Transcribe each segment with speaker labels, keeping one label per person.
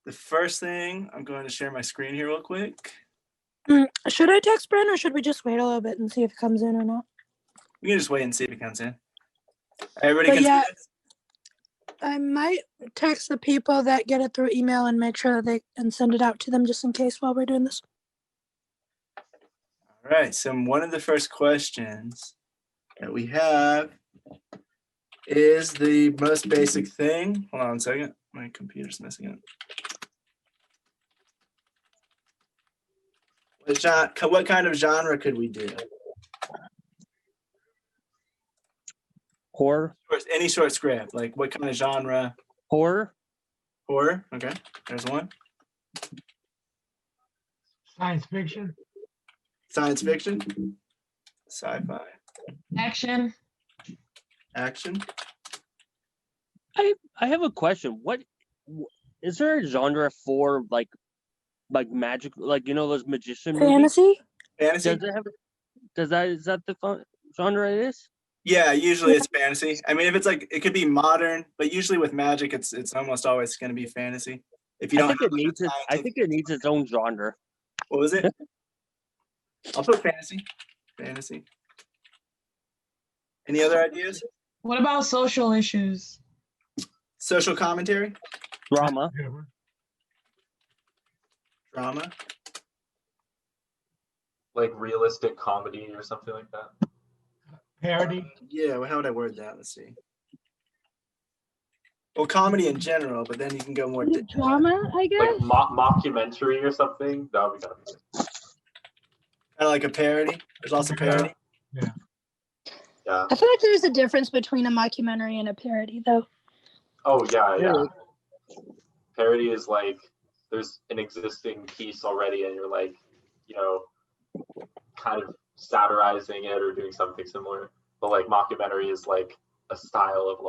Speaker 1: the first thing, I'm going to share my screen here real quick.
Speaker 2: Should I text Brent or should we just wait a little bit and see if it comes in or not?
Speaker 1: We can just wait and see if it comes in. Everybody can see this?
Speaker 2: I might text the people that get it through email and make sure that they and send it out to them just in case while we're doing this.
Speaker 1: All right, so one of the first questions that we have is the most basic thing. Hold on a second. My computer's messing up. What kind of genre could we do?
Speaker 3: Horror.
Speaker 1: Any short script. Like what kind of genre?
Speaker 3: Horror.
Speaker 1: Horror. Okay, there's one.
Speaker 4: Science fiction.
Speaker 1: Science fiction. Sci-fi.
Speaker 5: Action.
Speaker 1: Action.
Speaker 3: I have a question. What is there a genre for like magic, like those magician
Speaker 2: Fantasy?
Speaker 3: movies?
Speaker 1: Fantasy.
Speaker 3: Is that the genre it is?
Speaker 1: Yeah, usually it's fantasy. I mean, if it's like, it could be modern, but usually with magic, it's almost always going to be fantasy. If you don't,
Speaker 3: I think it needs its own genre.
Speaker 1: What was it? I'll put fantasy. Fantasy. Any other ideas?
Speaker 5: What about social issues?
Speaker 1: Social commentary.
Speaker 3: Drama.
Speaker 1: Drama.
Speaker 6: Like realistic comedy or something like that.
Speaker 4: Parody.
Speaker 1: Yeah, well, how would I word that? Let's see. Well, comedy in general, but then you can go more
Speaker 2: drama, I guess.
Speaker 6: Like mockumentary or something. That would be kind of good.
Speaker 1: Kind of like a parody. There's also parody.
Speaker 4: Yeah.
Speaker 6: Yeah.
Speaker 2: I feel like there's a difference between a mockumentary and a parody, though.
Speaker 6: Oh yeah. Parody is like there's an existing piece already, and you're like, kind of satirizing it or doing something similar. But like mockumentary is like a style of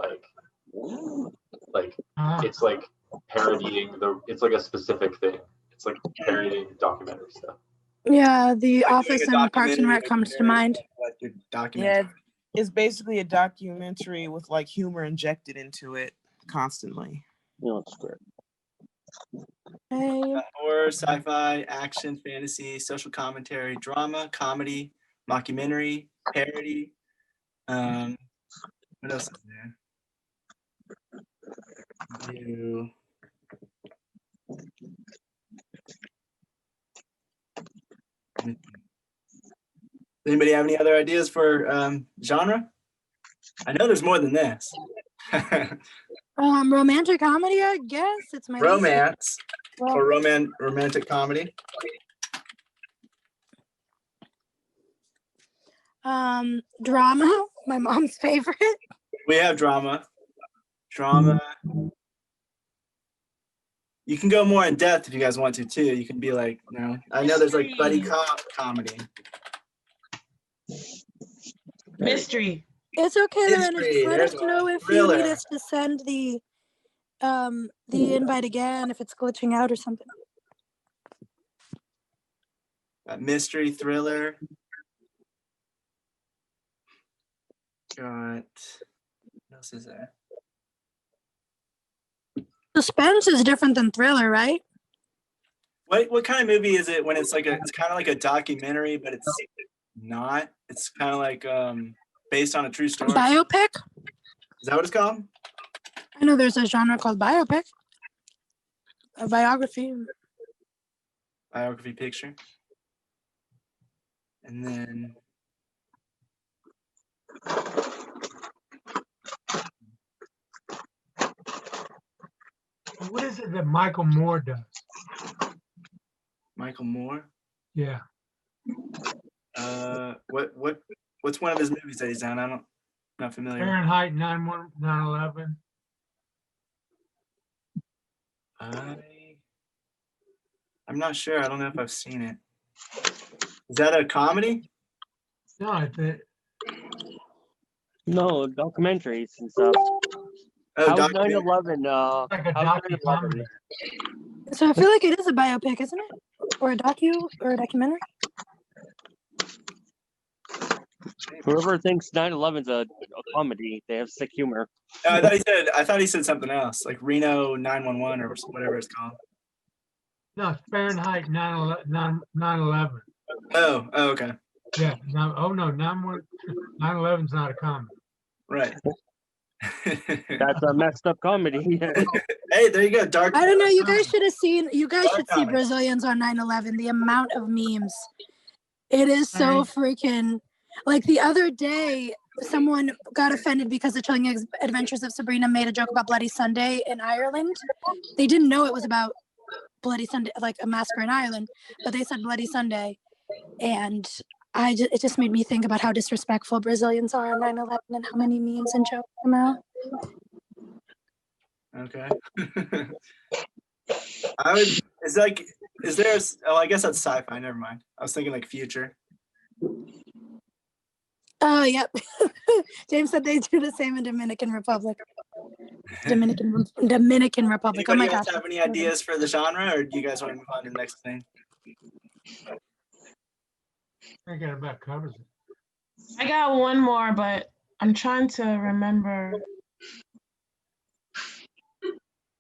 Speaker 6: it's like parodying it's like a specific thing. It's like parodying documentary stuff.
Speaker 2: Yeah, The
Speaker 1: Like
Speaker 2: Office and Parks and Rec comes to mind.
Speaker 1: Like your documentary.
Speaker 7: Yeah, it's basically a documentary with like humor injected into it constantly.
Speaker 3: It's great.
Speaker 1: Horror, sci-fi, action, fantasy, social commentary, drama, comedy, mockumentary, parody. What else is there? Anybody have any other ideas for genre? I know there's more than this.
Speaker 2: Romantic comedy, I guess. It's my
Speaker 1: romance or romantic comedy.
Speaker 2: Drama, my mom's favorite.
Speaker 1: We have drama. You can go more in depth if you guys want to too. You can be like, I know there's like buddy cop comedy.
Speaker 5: Mystery.
Speaker 2: It's okay, then.
Speaker 1: Mystery.
Speaker 2: Let us know if you need us to send the invite again if it's glitching out or something.
Speaker 1: Mystery, thriller. Got what else is there?
Speaker 2: Suspense is different than thriller, right?
Speaker 1: What kind of movie is it when it's kind of like a documentary, but it's not? It's kind of like based on a true story.
Speaker 2: Biopic?
Speaker 1: Is that what it's called?
Speaker 2: I know there's a genre called biopic. A biography.
Speaker 1: Biography picture. And then
Speaker 4: What is it that Michael Moore does?
Speaker 1: Michael Moore?
Speaker 4: Yeah.
Speaker 1: What's one of his movies that he's done? I'm not familiar.
Speaker 4: Fahrenheit 9/11.
Speaker 1: I'm not sure. I don't know if I've seen it. Is that a comedy?
Speaker 4: No,
Speaker 3: No, documentaries and stuff.
Speaker 1: Oh,
Speaker 3: How's 9/11?
Speaker 4: like a
Speaker 3: how's
Speaker 4: documentary.
Speaker 3: 9/11?
Speaker 2: So I feel like it is a biopic, isn't it? Or a documentary?
Speaker 3: Whoever thinks 9/11's a comedy, they have sick humor.
Speaker 1: I thought he said something else, like Reno 911 or whatever it's called.
Speaker 4: No, it's Fahrenheit 9/11.
Speaker 1: Oh, okay.
Speaker 4: Yeah, no, oh no, 9/11's not a comedy.
Speaker 1: Right.
Speaker 3: That's a messed up comedy.
Speaker 1: Hey, there you go. Dark.
Speaker 2: I don't know. You guys should have seen. You guys
Speaker 1: Dark
Speaker 2: should see
Speaker 1: comedy.
Speaker 2: Brazilians on 9/11. The amount of memes. It is so freaking. Like the other day, someone got offended because the Chilling Adventures of Sabrina made a joke about Bloody Sunday in Ireland. They didn't know it was about Bloody Sunday, like a massacre in Ireland, but they said Bloody Sunday, and it just made me think about how disrespectful Brazilians are on 9/11 and how many memes and jokes come out.
Speaker 1: Okay. Is there? I guess that's sci-fi. Never mind. I was thinking like future.
Speaker 2: Oh, yep. James said they do the same in Dominican Republic. Dominican Republic. Oh my
Speaker 1: Anybody else
Speaker 2: gosh.
Speaker 1: have any ideas for the genre, or do you guys want to move on to the next thing?
Speaker 4: I think that about covers it.
Speaker 5: I got one more, but I'm trying to remember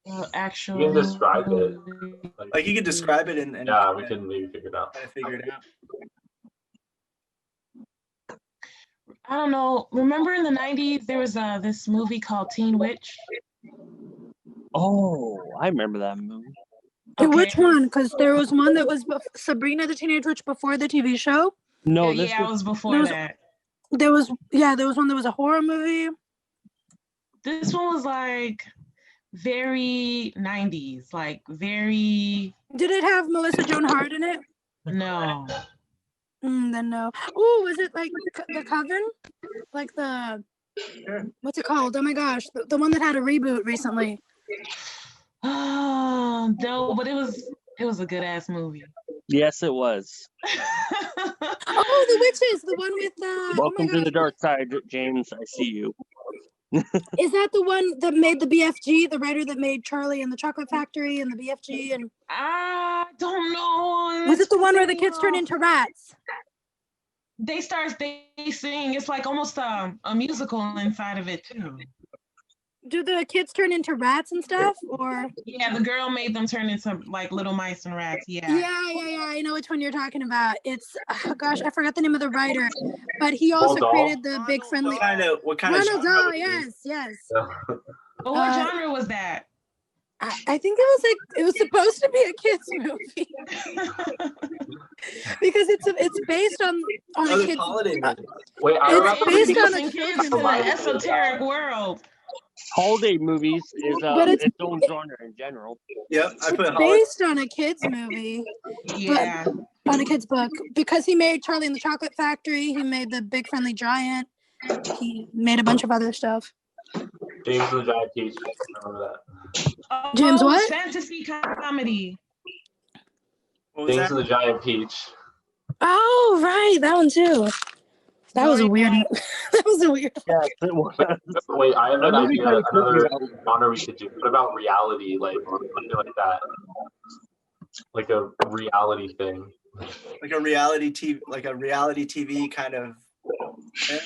Speaker 5: the actual.
Speaker 6: You can describe it.
Speaker 1: Like you could describe it and
Speaker 6: Yeah, we can maybe figure it out.
Speaker 1: kind of figure it out.
Speaker 5: I don't know. Remember in the 90s, there was this movie called Teen Witch?
Speaker 3: Oh, I remember that movie.
Speaker 2: Hey,
Speaker 5: Okay.
Speaker 2: which one? Because there was one that was Sabrina the Teenage Witch before the TV show.
Speaker 3: No,
Speaker 5: Yeah,
Speaker 3: this
Speaker 5: it was before
Speaker 2: was-
Speaker 5: that.
Speaker 2: There was one that was a horror movie.
Speaker 5: This one was like very 90s, like very,
Speaker 2: Did it have Melissa Joan Hart in it?
Speaker 5: no.
Speaker 2: Then no. Oh, was it like the Coven? Like what's it called? Oh my gosh, the one that had a reboot recently.
Speaker 5: Oh, no, but it was a good ass movie.
Speaker 3: Yes, it was.
Speaker 2: Oh, the witches, the one with
Speaker 3: Welcome
Speaker 2: oh
Speaker 3: to
Speaker 2: my
Speaker 3: the
Speaker 2: gosh.
Speaker 3: dark side, James. I see you.
Speaker 2: Is that the one that made the BFG, the writer that made Charlie and the Chocolate Factory and the BFG? And
Speaker 5: I don't know.
Speaker 2: was it the one where the kids turn into rats?
Speaker 5: They sing. It's like almost a musical inside of it too.
Speaker 2: Do the kids turn into rats and stuff? Or
Speaker 5: Yeah, the girl made them turn into like little mice and rats. Yeah.
Speaker 2: yeah. I know which one you're talking about. It's gosh, I forgot the name of the writer, but he also
Speaker 6: Dahl?
Speaker 2: created the big friendly.
Speaker 1: What kind of
Speaker 2: Ronald
Speaker 1: genre
Speaker 2: Dahl,
Speaker 1: would it be?
Speaker 2: yes.
Speaker 5: But what genre was that?
Speaker 2: I think it was supposed to be a kids movie because it's based on
Speaker 1: Oh,
Speaker 2: a
Speaker 1: the
Speaker 2: kid's.
Speaker 1: holiday movie.
Speaker 6: Wait, I
Speaker 2: It's
Speaker 6: remember
Speaker 2: based on a
Speaker 5: Introducing kids
Speaker 2: children's
Speaker 5: to the
Speaker 2: movie.
Speaker 5: esoteric world.
Speaker 3: Holiday movies is
Speaker 2: But
Speaker 3: its
Speaker 2: it's-
Speaker 3: own genre in general.
Speaker 1: Yep, I put
Speaker 2: It's
Speaker 1: holiday.
Speaker 2: based on a kids movie,
Speaker 5: Yeah.
Speaker 2: on a kid's book, because he made Charlie and the Chocolate Factory. He made the Big Friendly Giant. He made a bunch of other stuff.
Speaker 6: James and the Giant Peach. I remember that.
Speaker 2: James,
Speaker 5: Oh,
Speaker 2: what?
Speaker 5: Fantasy comedy.
Speaker 1: What was
Speaker 6: James
Speaker 1: that?
Speaker 6: and the Giant Peach.
Speaker 2: Oh, right, that one too. That was a weird.
Speaker 5: Yeah.
Speaker 2: That was a weird.
Speaker 3: Yes, it was.
Speaker 6: Wait, I have an
Speaker 3: That movie
Speaker 6: idea.
Speaker 3: kinda creeped me
Speaker 6: Another genre we could do. What about reality? Like something like that. Like a reality thing.
Speaker 1: Like a reality TV kind of.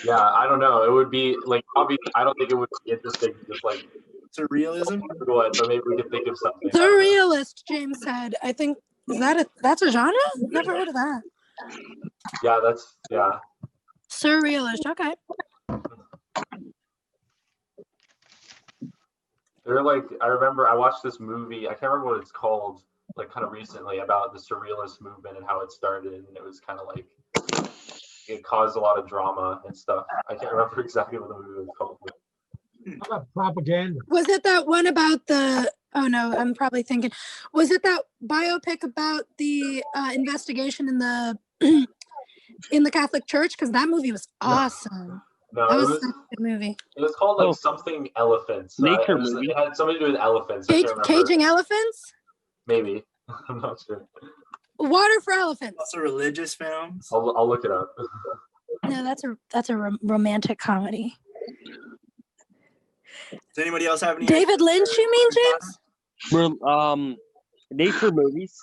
Speaker 6: Yeah, I don't know. It would be like obviously. I don't think it would be interesting to just like
Speaker 1: Surrealism.
Speaker 6: Google it, but maybe we could think of something.
Speaker 2: Surrealist, James said. I think that's a genre? Never heard of that.
Speaker 6: Yeah.
Speaker 2: Surrealist. Okay.
Speaker 6: They're like I remember I watched this movie. I can't remember what it's called. Like kind of recently about the surrealist movement and how it started, and it was kind of like it caused a lot of drama and stuff. I can't remember exactly what the movie was called.
Speaker 4: How about propaganda?
Speaker 2: Was it that one about the? Oh no, I'm probably thinking. Was it that biopic about the investigation in the in the Catholic Church? Because that movie was awesome.
Speaker 6: No,
Speaker 2: That
Speaker 6: it
Speaker 2: was
Speaker 6: was
Speaker 2: such a good movie.
Speaker 6: called like
Speaker 3: Oh.
Speaker 6: something elephants.
Speaker 3: Nature
Speaker 6: It
Speaker 3: movie.
Speaker 6: had something to do with elephants. I can't remember.
Speaker 2: Caging elephants.
Speaker 6: Maybe. I'm not sure.
Speaker 2: Water for elephants.
Speaker 1: Also religious films.
Speaker 6: I'll look it up.
Speaker 2: No, that's a romantic comedy.
Speaker 1: Does anybody else have any?
Speaker 2: David Lynch, you mean, James?
Speaker 3: We're nature movies.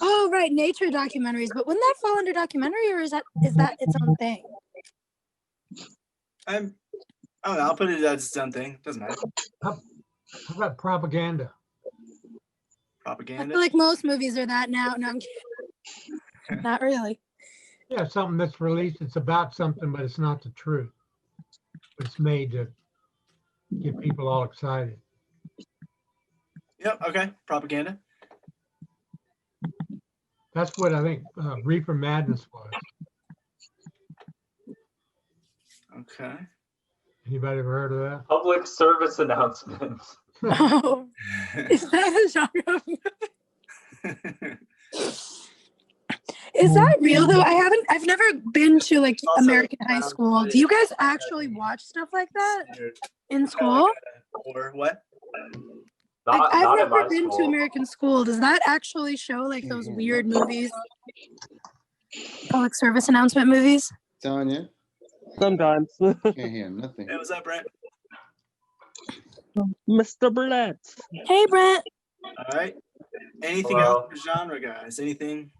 Speaker 2: Oh, right, nature documentaries. But wouldn't that fall under documentary, or is that its own thing?
Speaker 1: I don't know. I'll put it as its own thing. Doesn't matter.
Speaker 4: How about propaganda?
Speaker 2: I
Speaker 1: Propaganda.
Speaker 2: feel like most movies are that now. No, I'm kidding. Not really.
Speaker 4: Yeah, something that's released, it's about something, but it's not the truth. But it's made to get people all excited.
Speaker 1: Yep. Okay. Propaganda.
Speaker 4: That's what I think Reefer Madness was.
Speaker 1: Okay.
Speaker 4: Anybody ever heard of that?
Speaker 6: Public service announcements.
Speaker 2: Oh, is that a genre of movie? Is that real though? I've never been to like
Speaker 1: Also,
Speaker 2: American high school. Do you guys actually watch stuff like that in school?
Speaker 1: Or what?
Speaker 2: I've
Speaker 6: Not in
Speaker 2: never
Speaker 6: my
Speaker 2: been to
Speaker 6: school.
Speaker 2: American school. Does that actually show like those weird movies? Public service announcement movies?
Speaker 8: Tanya,
Speaker 3: Sometimes.
Speaker 8: can't hear nothing.
Speaker 1: Hey, what's up, Brent?
Speaker 3: Mr. Brett.
Speaker 2: Hey, Brent.
Speaker 1: All right. Anything
Speaker 6: Hello.
Speaker 1: else for genre, guys? Anything?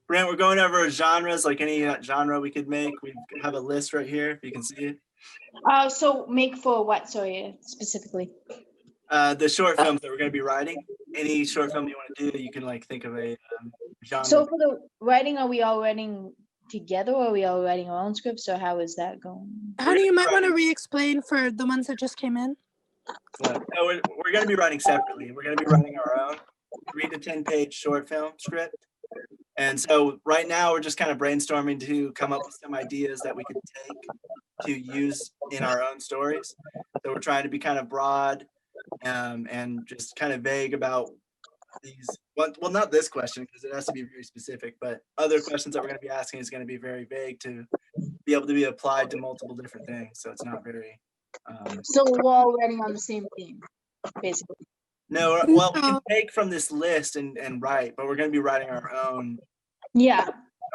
Speaker 1: Brent, we're going over genres, like any genre we could make. We have a list right here, if you can see it.
Speaker 9: So make for what, sorry, specifically?
Speaker 1: The short films that we're going to be writing. Any short film you want to do, you can like think of a genre.
Speaker 9: So for the writing, are we all writing together or are we all writing our own scripts or how is that going?
Speaker 2: Honey, you might want to re-explain for the ones that just came in.
Speaker 1: No, we're going to be writing separately. We're going to be writing our own 3 to 10 page short film script. And so right now we're just kind of brainstorming to come up with some ideas that we could take to use in our own stories. So we're trying to be kind of broad and just kind of vague about these. Well, not this question because it has to be very specific, but other questions that we're going to be asking is going to be very vague to be able to be applied to multiple different things. So it's not very.
Speaker 9: So we're all writing on the same theme, basically.
Speaker 1: No, well, we can take from this list and write, but we're going to be writing our own.
Speaker 9: Yeah.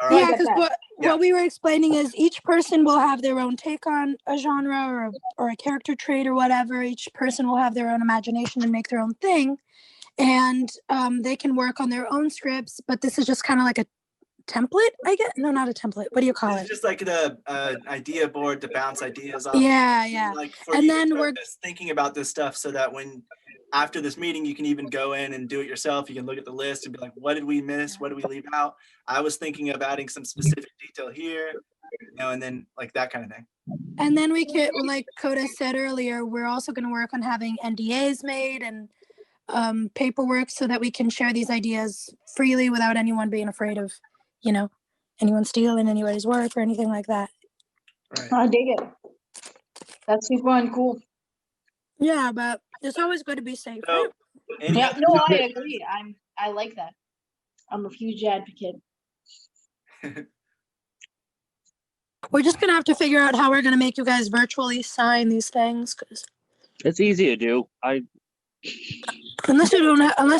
Speaker 1: All
Speaker 2: Yeah,
Speaker 1: right.
Speaker 2: because what we were explaining is each person will have their own take on a genre or a character trait or whatever. Each person will have their own imagination and make their own thing. And they can work on their own scripts, but this is just kind of like a template, I guess. No, not a template. What do you call
Speaker 1: It's
Speaker 2: it?
Speaker 1: just like the idea board to bounce ideas off.
Speaker 2: Yeah, yeah.
Speaker 1: Like for
Speaker 2: And
Speaker 1: you
Speaker 2: then
Speaker 1: to
Speaker 2: we're
Speaker 1: just thinking about this stuff so that when after this meeting you can even go in and do it yourself. You can look at the list and be like, what did we miss? What did we leave out? I was thinking of adding some specific detail here, and then like that kind of thing.
Speaker 2: And then we could, like Coda said earlier, we're also going to work on having NDAs made and paperwork so that we can share these ideas freely without anyone being afraid of, anyone stealing anybody's work or anything like that.
Speaker 1: Right.
Speaker 9: I dig it. That's super fun, cool.
Speaker 2: Yeah, but it's always good to be safe.
Speaker 1: So, any
Speaker 9: Yeah,
Speaker 1: other-
Speaker 9: no, I agree. I like that. I'm a huge advocate.
Speaker 2: We're just going to have to figure out how we're going to make you guys virtually sign these things. Cause
Speaker 3: It's easy to do.
Speaker 2: unless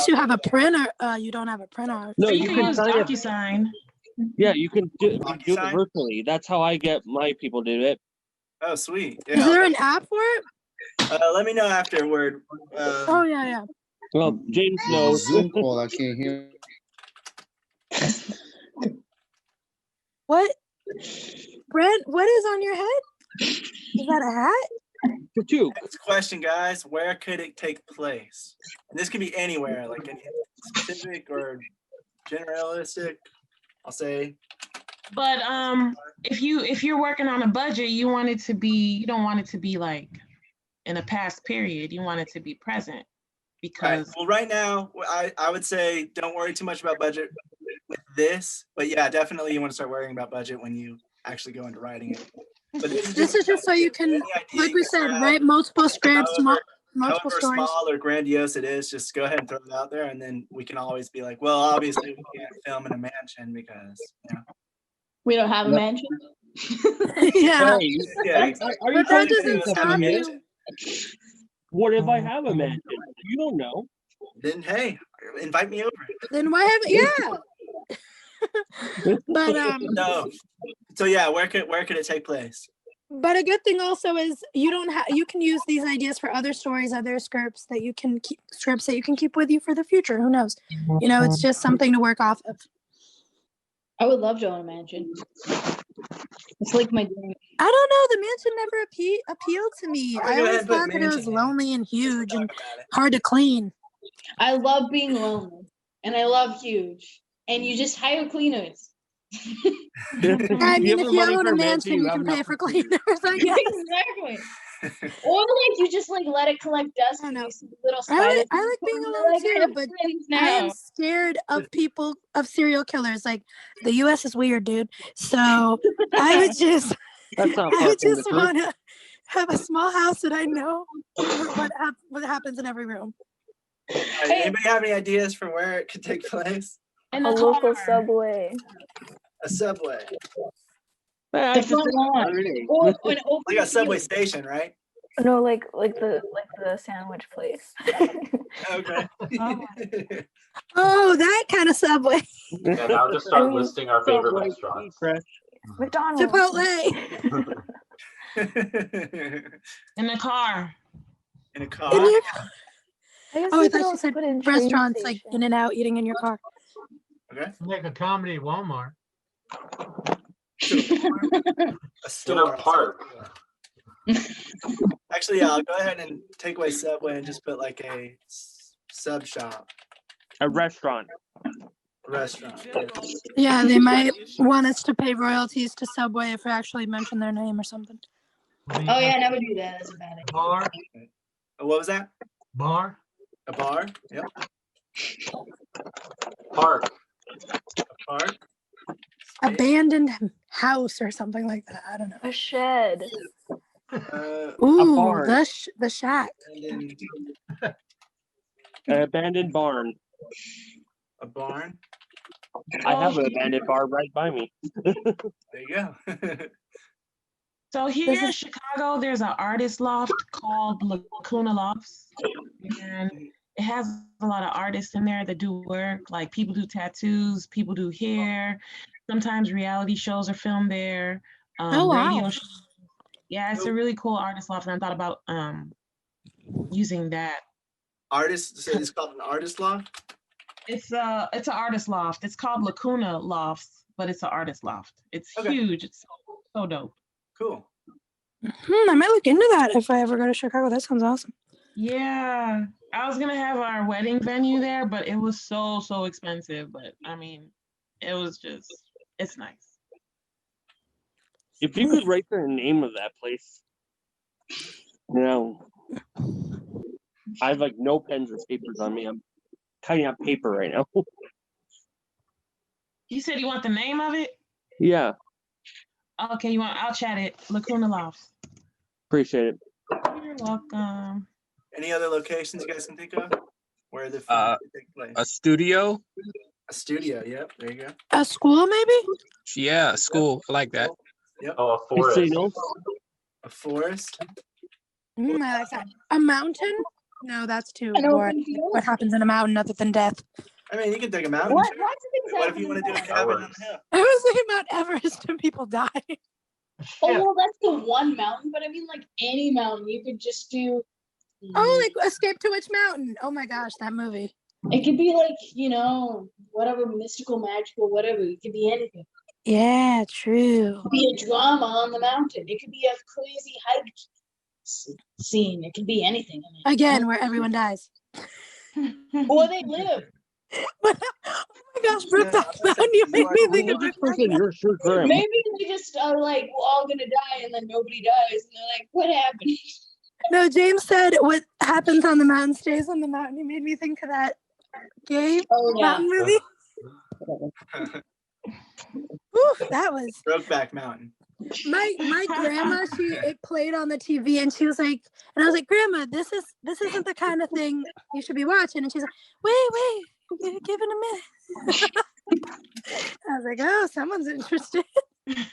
Speaker 2: you have a printer, you don't have a printer.
Speaker 3: No,
Speaker 5: You
Speaker 3: you
Speaker 5: can
Speaker 3: can
Speaker 5: use
Speaker 3: sign it.
Speaker 5: DocuSign.
Speaker 3: Yeah, you can do it
Speaker 1: DocuSign?
Speaker 3: virtually. That's how I get my people to do it.
Speaker 1: Oh, sweet.
Speaker 2: Is
Speaker 1: Yeah.
Speaker 2: there an app for it?
Speaker 1: Let me know afterward.
Speaker 2: Oh, yeah.
Speaker 3: Well, James knows.
Speaker 8: Zoom call, I can't hear.
Speaker 2: What? Brent, what is on your head? Is that a hat?
Speaker 3: For two.
Speaker 1: Next question, guys. Where could it take place? And this can be anywhere, like any specific or generalistic. I'll say.
Speaker 5: But if you're working on a budget, you don't want it to be like in a past period. You want it to be present
Speaker 1: Right.
Speaker 5: because
Speaker 1: Well, right now, I would say don't worry too much about budget with this. But yeah, definitely you want to start worrying about budget when you actually go into writing it. But
Speaker 2: This is just so you can,
Speaker 1: any idea
Speaker 2: like
Speaker 1: you
Speaker 2: we
Speaker 1: can
Speaker 2: said,
Speaker 1: have,
Speaker 2: write multiple scripts,
Speaker 1: however
Speaker 2: multiple stories.
Speaker 1: small or grandiose it is, just go ahead and throw it out there, and then we can always be like, well, obviously we can't film in a mansion because,
Speaker 9: We don't have a mansion.
Speaker 2: Yeah.
Speaker 3: Hey,
Speaker 1: yeah,
Speaker 3: are
Speaker 1: exactly.
Speaker 3: you
Speaker 2: But
Speaker 3: trying
Speaker 2: that
Speaker 3: to
Speaker 2: doesn't
Speaker 3: say
Speaker 2: stop
Speaker 3: something?
Speaker 2: you.
Speaker 3: What if I have a mansion? You don't know.
Speaker 1: Then hey, invite me over.
Speaker 2: Then why haven't? Yeah. But
Speaker 1: No. So yeah, where could it take place?
Speaker 2: But a good thing also is you can use these ideas for other stories, other scripts that you can keep with you for the future. Who knows? It's just something to work off of.
Speaker 9: I would love to own a mansion. It's like my dream.
Speaker 2: I don't know. The mansion never appealed to me.
Speaker 1: I'm
Speaker 2: I
Speaker 1: gonna go
Speaker 2: always
Speaker 1: ahead and put
Speaker 2: thought that it was
Speaker 1: mansion in.
Speaker 2: lonely and huge and
Speaker 1: Talk about it.
Speaker 2: hard to clean.
Speaker 9: I love being lonely, and I love huge. And you just hire cleaners.
Speaker 2: I mean, if you own a mansion, you can pay for cleaners, I guess.
Speaker 9: Exactly. Or like you just like let it collect dust.
Speaker 2: I
Speaker 9: And
Speaker 2: know.
Speaker 9: you see little
Speaker 2: I
Speaker 9: spiders.
Speaker 2: like being
Speaker 9: You're
Speaker 2: alone
Speaker 9: like, I
Speaker 2: too,
Speaker 9: have
Speaker 2: but
Speaker 9: friends
Speaker 2: I am
Speaker 9: now.
Speaker 2: scared of serial killers. Like the U.S. is weird, dude. So I would just
Speaker 3: That's not
Speaker 2: I
Speaker 3: far
Speaker 2: would
Speaker 3: from the
Speaker 2: just
Speaker 3: truth.
Speaker 2: want to have a small house that I know what happens in every room.
Speaker 1: Anybody have any ideas for where it could take place?
Speaker 5: In
Speaker 10: A
Speaker 5: the
Speaker 10: local
Speaker 5: car.
Speaker 10: subway.
Speaker 1: A subway,
Speaker 9: The front lawn. Or an open
Speaker 1: like a subway
Speaker 9: field.
Speaker 1: station, right?
Speaker 10: No, like the sandwich place.
Speaker 1: Okay.
Speaker 2: Oh, that kind of subway.
Speaker 6: And I'll just start
Speaker 10: I mean,
Speaker 6: listing our favorite
Speaker 3: Subway,
Speaker 6: restaurants.
Speaker 10: McDonald's.
Speaker 2: Chipotle.
Speaker 5: In the car.
Speaker 1: In a
Speaker 2: In
Speaker 1: car.
Speaker 2: your
Speaker 10: I guess
Speaker 2: Oh, I
Speaker 10: we could
Speaker 2: thought you
Speaker 10: also
Speaker 2: said
Speaker 10: put in train
Speaker 2: restaurants like
Speaker 10: station.
Speaker 2: in and out eating in your car.
Speaker 1: Okay.
Speaker 4: Make a comedy at Walmart.
Speaker 1: A
Speaker 6: In
Speaker 1: store.
Speaker 6: a park.
Speaker 1: Actually, yeah, I'll go ahead and take away subway and just put like a sub shop,
Speaker 3: A restaurant.
Speaker 1: restaurant.
Speaker 2: Yeah, they might want us to pay royalties to Subway if we actually mention their name or something.
Speaker 9: Oh yeah, never do that. That's a bad idea.
Speaker 4: Bar,
Speaker 1: What was that?
Speaker 4: bar.
Speaker 1: A bar? Yep.
Speaker 6: Park.
Speaker 1: Park.
Speaker 2: Abandoned house or something like that. I don't know.
Speaker 10: A shed.
Speaker 2: Ooh,
Speaker 3: barn.
Speaker 2: the shack.
Speaker 1: And then
Speaker 3: An abandoned barn.
Speaker 1: a barn.
Speaker 3: I have an abandoned bar right by me.
Speaker 1: There you go.
Speaker 5: So here in Chicago, there's an artist loft called Lacuna Lofts, and it has a lot of artists in there that do work. Like people do tattoos, people do hair. Sometimes reality shows are filmed there.
Speaker 2: Oh, wow.
Speaker 5: Radio shows. Yeah, it's a really cool artist loft, and I thought about using that.
Speaker 1: Artist. So it's called an artist loft.
Speaker 5: It's an artist loft. It's called Lacuna Lofts, but it's an artist loft. It's
Speaker 1: Okay.
Speaker 5: huge. It's so dope.
Speaker 1: Cool.
Speaker 2: I might look into that if I ever go to Chicago. That sounds awesome.
Speaker 5: Yeah, I was gonna have our wedding venue there, but it was so expensive. But I mean, it's nice.
Speaker 3: If you could write the name of that place. No. I have like no pens or papers on me. I'm cutting out paper right now.
Speaker 5: You said you want the name of it?
Speaker 3: Yeah,
Speaker 5: Okay, I'll chat it. Lacuna Lofts.
Speaker 3: appreciate it.
Speaker 5: You're welcome.
Speaker 1: Any other locations you guys can think of where the film could take place?
Speaker 11: A studio.
Speaker 1: A studio. Yep. There you go.
Speaker 2: A school, maybe?
Speaker 11: Yeah, a school. I like that.
Speaker 1: Yep.
Speaker 6: Oh, a forest.
Speaker 3: Casino.
Speaker 1: A forest.
Speaker 2: I like that. A mountain? No, that's too
Speaker 9: An open
Speaker 2: boring.
Speaker 9: field?
Speaker 2: What happens in a mountain other than death?
Speaker 1: I mean, you can take a mountain.
Speaker 9: What?
Speaker 1: sure.
Speaker 9: Lots of things
Speaker 1: What if
Speaker 9: happen
Speaker 1: you want to do a
Speaker 9: in
Speaker 1: cabin on
Speaker 6: works.
Speaker 1: the hill?
Speaker 2: I was thinking Mount Everest and people die.
Speaker 9: Oh, well, that's the one mountain, but I mean, like any mountain, you could just do.
Speaker 2: Oh, like Escape to Witch Mountain. Oh my gosh, that movie.
Speaker 9: It could be like, whatever mystical, magical, whatever. It could be anything.
Speaker 2: Yeah, true.
Speaker 9: It could be a drama on the mountain. It could be a crazy hike scene. It could be anything. I mean,
Speaker 2: Again, where everyone dies.
Speaker 9: or they live.
Speaker 2: Oh my gosh, Brokeback Mountain, you made me think of it.
Speaker 9: Maybe they just are like, we're all gonna die, and then nobody dies, and they're like, what happened?
Speaker 2: No, James said what happens on the mountain stays on the mountain. He made me think of that gay mountain movie. Ooh, that was
Speaker 1: Brokeback Mountain.
Speaker 2: my grandma. It played on the TV, and she was like, and I was like, Grandma, this isn't the kind of thing you should be watching. And she's like, wait, give it a minute. I was like, oh, someone's interested.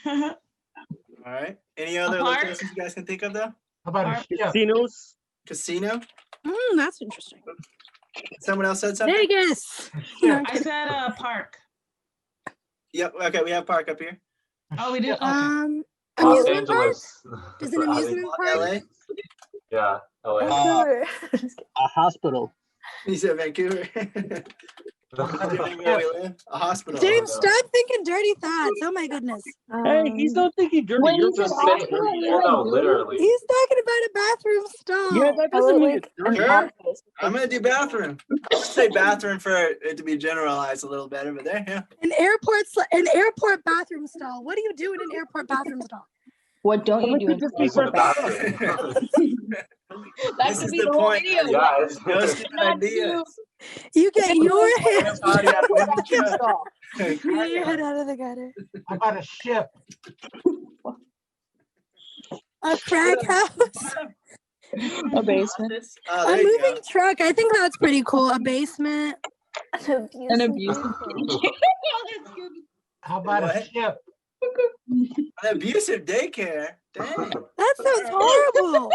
Speaker 1: All right. Any other locations you guys can think of, though?
Speaker 4: How about a chef?
Speaker 3: Casinos.
Speaker 1: Casino.
Speaker 2: That's interesting.
Speaker 1: Someone else said something.
Speaker 2: Vegas.
Speaker 5: I said park.
Speaker 1: Yep. Okay, we have park up here.
Speaker 5: Oh, we do. Okay.
Speaker 6: Los
Speaker 2: Amusement park?
Speaker 6: Angeles.
Speaker 2: Is an amusement park?
Speaker 1: LA.
Speaker 6: Yeah, LA.
Speaker 10: Vancouver.
Speaker 3: A hospital.
Speaker 1: You said Vancouver. Assuming where we live, a hospital.
Speaker 2: James, stop thinking dirty thoughts. Oh my goodness.
Speaker 3: Hey, he's not thinking dirty.
Speaker 9: When
Speaker 3: You're
Speaker 9: you
Speaker 3: just
Speaker 9: said
Speaker 3: saying
Speaker 9: hospital,
Speaker 3: dirty.
Speaker 9: you're
Speaker 6: Well, no,
Speaker 9: like,
Speaker 6: literally.
Speaker 2: He's talking about a bathroom stall.
Speaker 3: Yeah, that
Speaker 10: How
Speaker 3: doesn't
Speaker 10: about,
Speaker 3: mean
Speaker 10: like,
Speaker 3: it's dirty.
Speaker 1: Sure.
Speaker 10: office?
Speaker 1: I'm gonna do bathroom. I'm gonna say bathroom for it to be generalized a little better, but there, yeah.
Speaker 2: An airport bathroom stall. What do you do in an airport bathroom stall?
Speaker 9: What don't you
Speaker 3: Someone
Speaker 9: do
Speaker 3: could
Speaker 9: in
Speaker 3: just be
Speaker 6: Use in the
Speaker 3: sarcastic.
Speaker 6: bathroom.
Speaker 9: That
Speaker 1: This
Speaker 9: could
Speaker 1: is
Speaker 9: be
Speaker 1: the
Speaker 9: the whole
Speaker 1: point.
Speaker 9: video.
Speaker 6: Yeah,
Speaker 9: What
Speaker 6: it's
Speaker 1: No stupid
Speaker 9: not do.
Speaker 1: ideas.
Speaker 2: You get your head.
Speaker 1: Air potty out of the
Speaker 9: bathroom
Speaker 1: truck.
Speaker 9: stall.
Speaker 2: You get your head out of the gutter.
Speaker 4: How about a ship?
Speaker 2: A crack house.
Speaker 9: A basement.
Speaker 1: Oh,
Speaker 2: A
Speaker 1: there you go.
Speaker 2: moving truck. I think that's pretty cool. A basement.
Speaker 9: An abusive. That's good.
Speaker 4: How about a
Speaker 1: What?
Speaker 4: ship?
Speaker 1: An abusive daycare. Dang.
Speaker 2: That sounds horrible.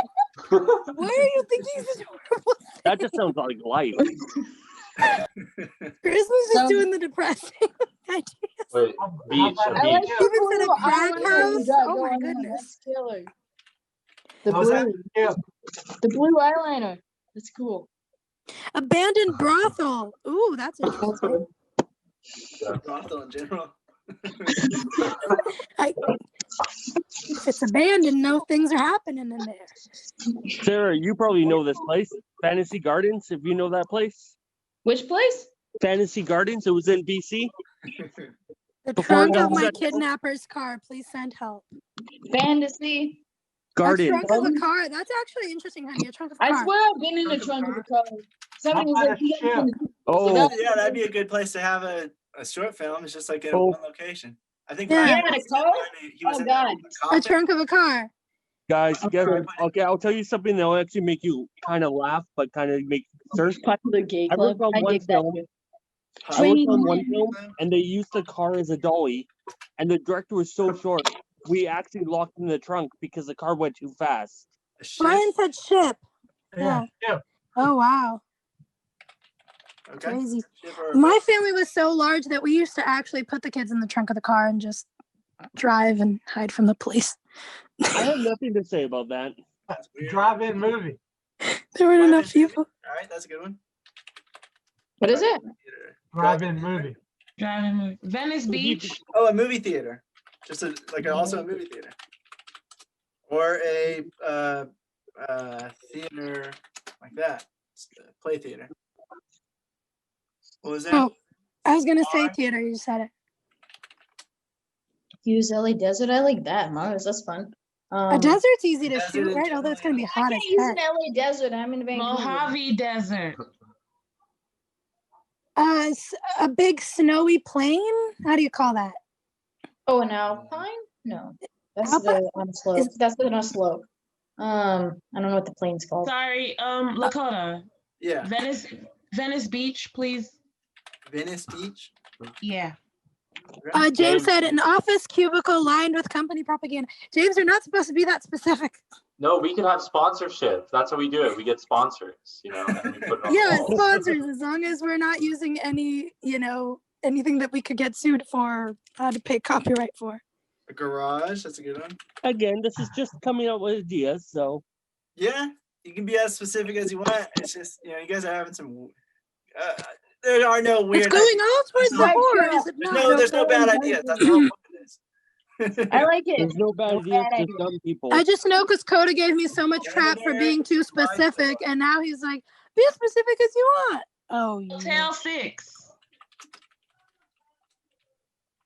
Speaker 2: Why are you thinking such horrible
Speaker 3: That just sounds like life.
Speaker 2: Chris was just
Speaker 9: Sounds-
Speaker 2: doing the depressing ideas.
Speaker 6: Wait, beach, a
Speaker 4: about-
Speaker 9: I like
Speaker 6: beach.
Speaker 2: Even said a
Speaker 9: blue
Speaker 2: crack
Speaker 9: eyeliner
Speaker 2: house?
Speaker 9: you got
Speaker 2: Oh my
Speaker 9: going on.
Speaker 2: goodness.
Speaker 9: That's killer. The
Speaker 4: How's that?
Speaker 9: blue,
Speaker 4: Ship.
Speaker 9: the blue eyeliner. That's cool.
Speaker 2: Abandoned brothel. Ooh, that's interesting.
Speaker 1: Brothel in general.
Speaker 2: If it's abandoned, no things are happening in there.
Speaker 3: Sarah, you probably know this place, Fantasy Gardens. If you know that place,
Speaker 9: Which place?
Speaker 3: Fantasy Gardens. It was in BC.
Speaker 2: The
Speaker 3: Before
Speaker 2: trunk
Speaker 3: it
Speaker 2: of
Speaker 3: got
Speaker 2: my
Speaker 3: shut down.
Speaker 2: kidnapper's car. Please send help.
Speaker 9: Fantasy.
Speaker 2: A
Speaker 3: Garden.
Speaker 2: trunk of a car. That's actually interesting, honey. A trunk of a
Speaker 9: I
Speaker 2: car.
Speaker 9: swear I've been in the trunk of a car. Somebody was
Speaker 4: How
Speaker 9: like,
Speaker 4: about a
Speaker 9: "You guys
Speaker 4: ship?"
Speaker 3: Oh,
Speaker 1: Yeah, that'd be a good place to have a short film. It's just like in
Speaker 3: Oh.
Speaker 1: one location. I think
Speaker 2: Yeah.
Speaker 1: Ryan
Speaker 9: Yeah,
Speaker 1: was
Speaker 9: the car?
Speaker 1: he was
Speaker 9: Oh,
Speaker 1: in
Speaker 9: God.
Speaker 2: A trunk of a car.
Speaker 3: guys, okay, I'll tell you something that'll actually make you kind of laugh, but kind of make concerned.
Speaker 9: Popular gay
Speaker 3: I
Speaker 9: club.
Speaker 3: worked on
Speaker 9: I
Speaker 3: one
Speaker 9: dig that.
Speaker 3: film.
Speaker 9: shit.
Speaker 3: I worked on
Speaker 9: 20
Speaker 3: one
Speaker 9: minutes.
Speaker 3: film, and they used the car as a dolly, and the director was so short. We actually locked in the trunk because the car went too fast.
Speaker 2: Brian said ship.
Speaker 4: Yeah, ship.
Speaker 2: Oh, wow.
Speaker 1: Okay.
Speaker 2: Crazy.
Speaker 1: Ship or-
Speaker 2: My family was so large that we used to actually put the kids in the trunk of the car and just drive and hide from the police.
Speaker 3: I have nothing to say about that.
Speaker 1: That's weird.
Speaker 4: Drive-in movie.
Speaker 2: There weren't enough people.
Speaker 1: All right, that's a good one.
Speaker 9: What is it?
Speaker 4: Drive-in movie.
Speaker 5: Driving movie. Venice Beach.
Speaker 1: Oh, a movie theater. Just also a movie theater. Or a theater like that. Play theater. What was that?
Speaker 2: Oh, I was going to say theater. You said it.
Speaker 9: Use LA Desert. I like that. Mars. That's fun.
Speaker 2: A desert's easy to
Speaker 1: desert
Speaker 2: shoot,
Speaker 1: in
Speaker 2: right? Although it's going to be
Speaker 9: I
Speaker 2: hot as
Speaker 9: can't use
Speaker 2: heck.
Speaker 9: an LA Desert. I'm in Vancouver.
Speaker 5: Mojave Desert.
Speaker 2: A big snowy plain? How do you call that?
Speaker 9: Oh, an alpine? No, that's
Speaker 2: Alpine?
Speaker 9: the on a slope.
Speaker 2: Is-
Speaker 9: That's on a slope. I don't know what the plane's called.
Speaker 5: Sorry, Lakota.
Speaker 1: Yeah.
Speaker 5: Venice Beach, please.
Speaker 1: Venice Beach.
Speaker 5: Yeah.
Speaker 2: James said an office cubicle lined with company propaganda. James, you're not supposed to be that specific.
Speaker 6: No, we could have sponsorship. That's how we do it. We get sponsors, and we put it on the
Speaker 2: Yeah,
Speaker 6: wall.
Speaker 2: sponsors, as long as we're not using any, anything that we could get sued for, to pay copyright for.
Speaker 1: A garage. That's a good one.
Speaker 3: Again, this is just coming up with ideas, so
Speaker 1: Yeah, you can be as specific as you want. It's just you guys are having some. There are no weird.
Speaker 2: It's going all towards the
Speaker 9: Right,
Speaker 2: horror,
Speaker 9: yeah.
Speaker 2: is it not?
Speaker 1: There's no bad ideas. That's all it is.
Speaker 9: I like it.
Speaker 3: there's no bad ideas,
Speaker 9: bad
Speaker 3: just dumb people.
Speaker 2: I just know because Coda gave me so much crap for being too specific, and now he's like, be as specific as you want. Oh, yeah.
Speaker 5: Hotel 6.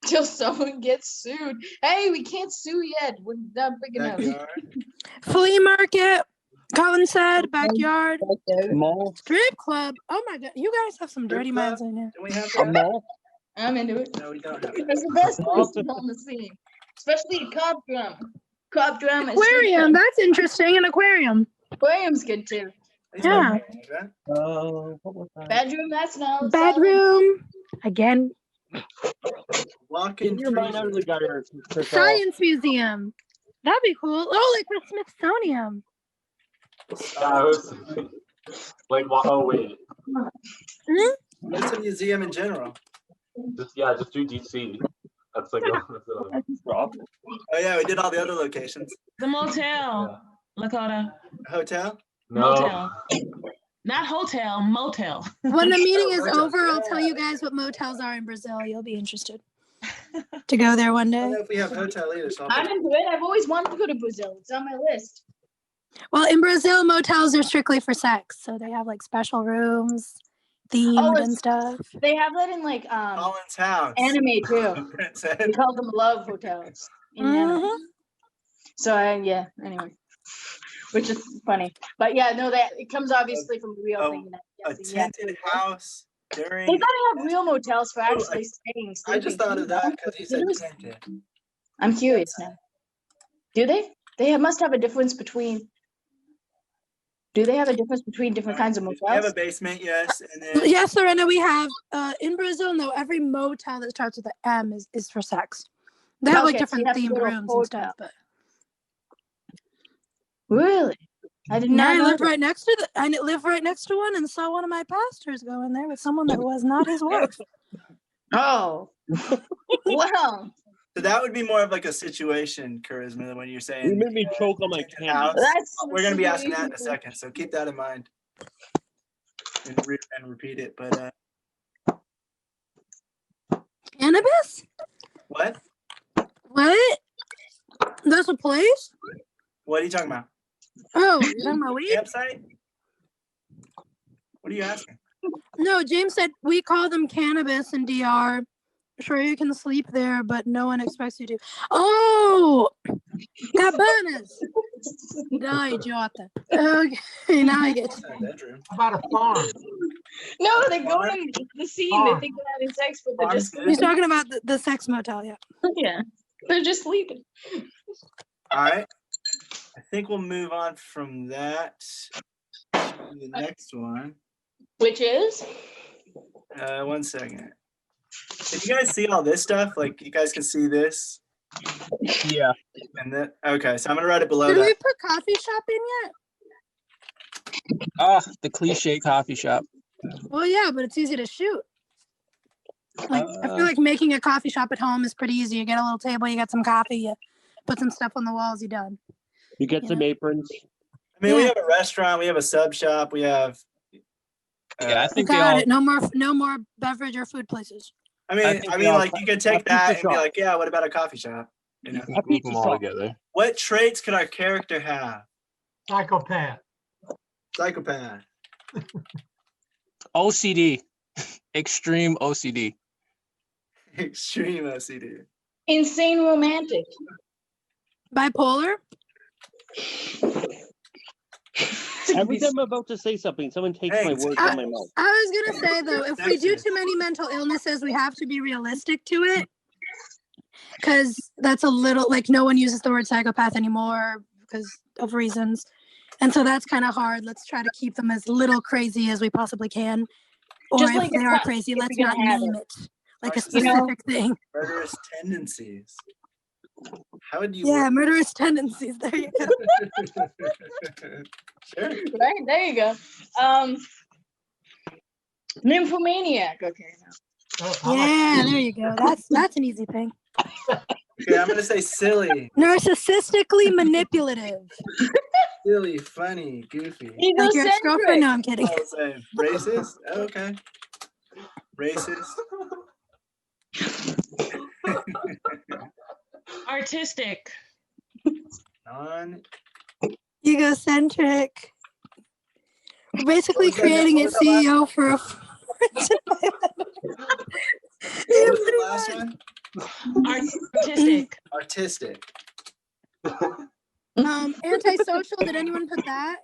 Speaker 9: Till someone gets sued. Hey, we can't sue yet. We're not big enough.
Speaker 1: Backyard.
Speaker 2: Flea market, Colin said, backyard,
Speaker 3: Mall,
Speaker 2: strip club. Oh my god, you guys have some dirty
Speaker 1: Strip
Speaker 2: minds
Speaker 1: club?
Speaker 2: in here.
Speaker 1: Do we have
Speaker 3: a
Speaker 1: that?
Speaker 3: mall.
Speaker 9: I'm into it.
Speaker 1: No, we don't have
Speaker 9: It's
Speaker 1: that.
Speaker 9: the best place on the scene. Especially cop drama. Cop drama. is
Speaker 2: Aquarium, that's interesting. An aquarium.
Speaker 9: Aquarium's good too.
Speaker 2: Yeah.
Speaker 3: What was that?
Speaker 9: Bedroom, that's no.
Speaker 2: Bedroom. Again,
Speaker 1: Walk-in
Speaker 3: Get your mind out of the
Speaker 1: freezer.
Speaker 3: gutter, Chris.
Speaker 2: science museum. That'd be cool. Oh, like the Smithsonian.
Speaker 6: I was like, oh wait,
Speaker 1: It's a museum in general.
Speaker 6: just do DC. That's like
Speaker 3: That's rough.
Speaker 1: Oh yeah, we did all the other locations.
Speaker 5: The motel. Lakota.
Speaker 1: Hotel.
Speaker 6: no.
Speaker 5: Motel. Not hotel, motel.
Speaker 2: When the meeting is
Speaker 1: Motel.
Speaker 2: over, I'll tell you guys what motels are in Brazil. You'll be interested to go there one
Speaker 1: I don't
Speaker 2: day.
Speaker 1: know if we have hotel either. So
Speaker 9: I'm into it. I've always wanted to go to Brazil. It's on my list.
Speaker 2: Well, in Brazil, motels are strictly for sex, so they have like special rooms, themed and stuff.
Speaker 9: They have that in like
Speaker 1: Colin's house.
Speaker 9: anime too.
Speaker 1: Princess.
Speaker 9: They call them love hotels in anime. So yeah. Anyway, which is funny, but yeah, no, that it comes obviously from a real thing.
Speaker 1: A tinted house during.
Speaker 9: They gotta have real motels for actually staying.
Speaker 1: I just thought of that because you said tinted.
Speaker 9: I'm curious now. Do they? Must have a difference between. Do they have a difference between different kinds of motels?
Speaker 1: We have a basement, yes, and then
Speaker 2: Yes, Lorena, we have in Brazil. No, every motel that starts with an M is for sex. They have like
Speaker 9: Okay, so you
Speaker 2: different
Speaker 9: have to
Speaker 2: themed
Speaker 9: go to a
Speaker 2: rooms and
Speaker 9: hotel.
Speaker 2: stuff. But
Speaker 9: Really, I did
Speaker 2: yeah,
Speaker 9: not.
Speaker 2: I
Speaker 9: know
Speaker 2: lived
Speaker 9: that.
Speaker 2: right next to I lived right next to one and saw one of my pastors go in there with someone that was not his wife.
Speaker 9: Oh, well,
Speaker 1: so that would be more of like a situation charisma than when you're saying.
Speaker 3: You made me choke on my candy.
Speaker 1: House.
Speaker 9: that's.
Speaker 1: We're gonna be asking that in a second, so keep that in mind and repeat it. But
Speaker 2: Cannabis?
Speaker 1: what?
Speaker 2: What? That's a place?
Speaker 1: What are you talking about?
Speaker 2: Oh, you're talking about weed?
Speaker 1: Campsite? What are you asking?
Speaker 2: No, James said we call them cannabis in DR. Sure, you can sleep there, but no one expects you to. Oh, cabanas. Da idiota. Okay, now I get
Speaker 1: It's not a bedroom.
Speaker 4: How about a farm?
Speaker 9: No, they go in the scene. They think they're having sex, but they're just.
Speaker 2: He's talking about the sex motel, yeah.
Speaker 9: Yeah, they're just sleeping.
Speaker 1: All right. I think we'll move on from that to the next one.
Speaker 9: Which is?
Speaker 1: 1 second. Can you guys see all this stuff? Like, you guys can see this?
Speaker 11: Yeah.
Speaker 1: And then, okay, so I'm going to write it below
Speaker 2: Did we
Speaker 1: that.
Speaker 2: put coffee shop in yet?
Speaker 11: Ah, the cliche coffee shop.
Speaker 2: Well, yeah, but it's easy to shoot. Like, I feel like making a coffee shop at home is pretty easy. You get a little table, you get some coffee, you put some stuff on the walls, you're done.
Speaker 3: You get some aprons.
Speaker 1: I mean, we have a restaurant, we have a sub shop, we have.
Speaker 11: Yeah, I think
Speaker 2: Got it. No more beverage or food places.
Speaker 1: I mean, like you could take that and be like, yeah, what about a coffee shop? You know,
Speaker 3: group them all together.
Speaker 1: What traits could our character have?
Speaker 4: Psychopath.
Speaker 1: Psychopath.
Speaker 11: OCD. Extreme OCD.
Speaker 1: Extreme OCD.
Speaker 9: Insane romantic.
Speaker 2: Bipolar?
Speaker 3: Every time I'm about to say something, someone takes my words from my mouth.
Speaker 2: I was gonna say though, if we do too many mental illnesses, we have to be realistic to it, because that's a little like no one uses the word psychopath anymore because of reasons, and so that's kind of hard. Let's try to keep them as little crazy as we possibly can, or
Speaker 9: Just
Speaker 2: if
Speaker 9: like
Speaker 2: they are crazy, let's not name it like a specific thing.
Speaker 1: Murderous tendencies. How would you?
Speaker 2: Yeah, murderous tendencies. There you go.
Speaker 1: Sure.
Speaker 9: Right, there you go. Nymphomaniac. Okay.
Speaker 2: Yeah, there you go. That's an easy thing.
Speaker 1: Okay, I'm gonna say silly.
Speaker 2: Narcissistically manipulative.
Speaker 1: Silly, funny, goofy.
Speaker 2: Like your ex-girlfriend? No, I'm kidding.
Speaker 1: I'll say racist. Oh, okay. Racist.
Speaker 5: Artistic.
Speaker 2: Egocentric. We're basically creating a CEO for a
Speaker 1: Last one.
Speaker 5: Artistic.
Speaker 1: Artistic.
Speaker 2: Antisocial. Did anyone put that?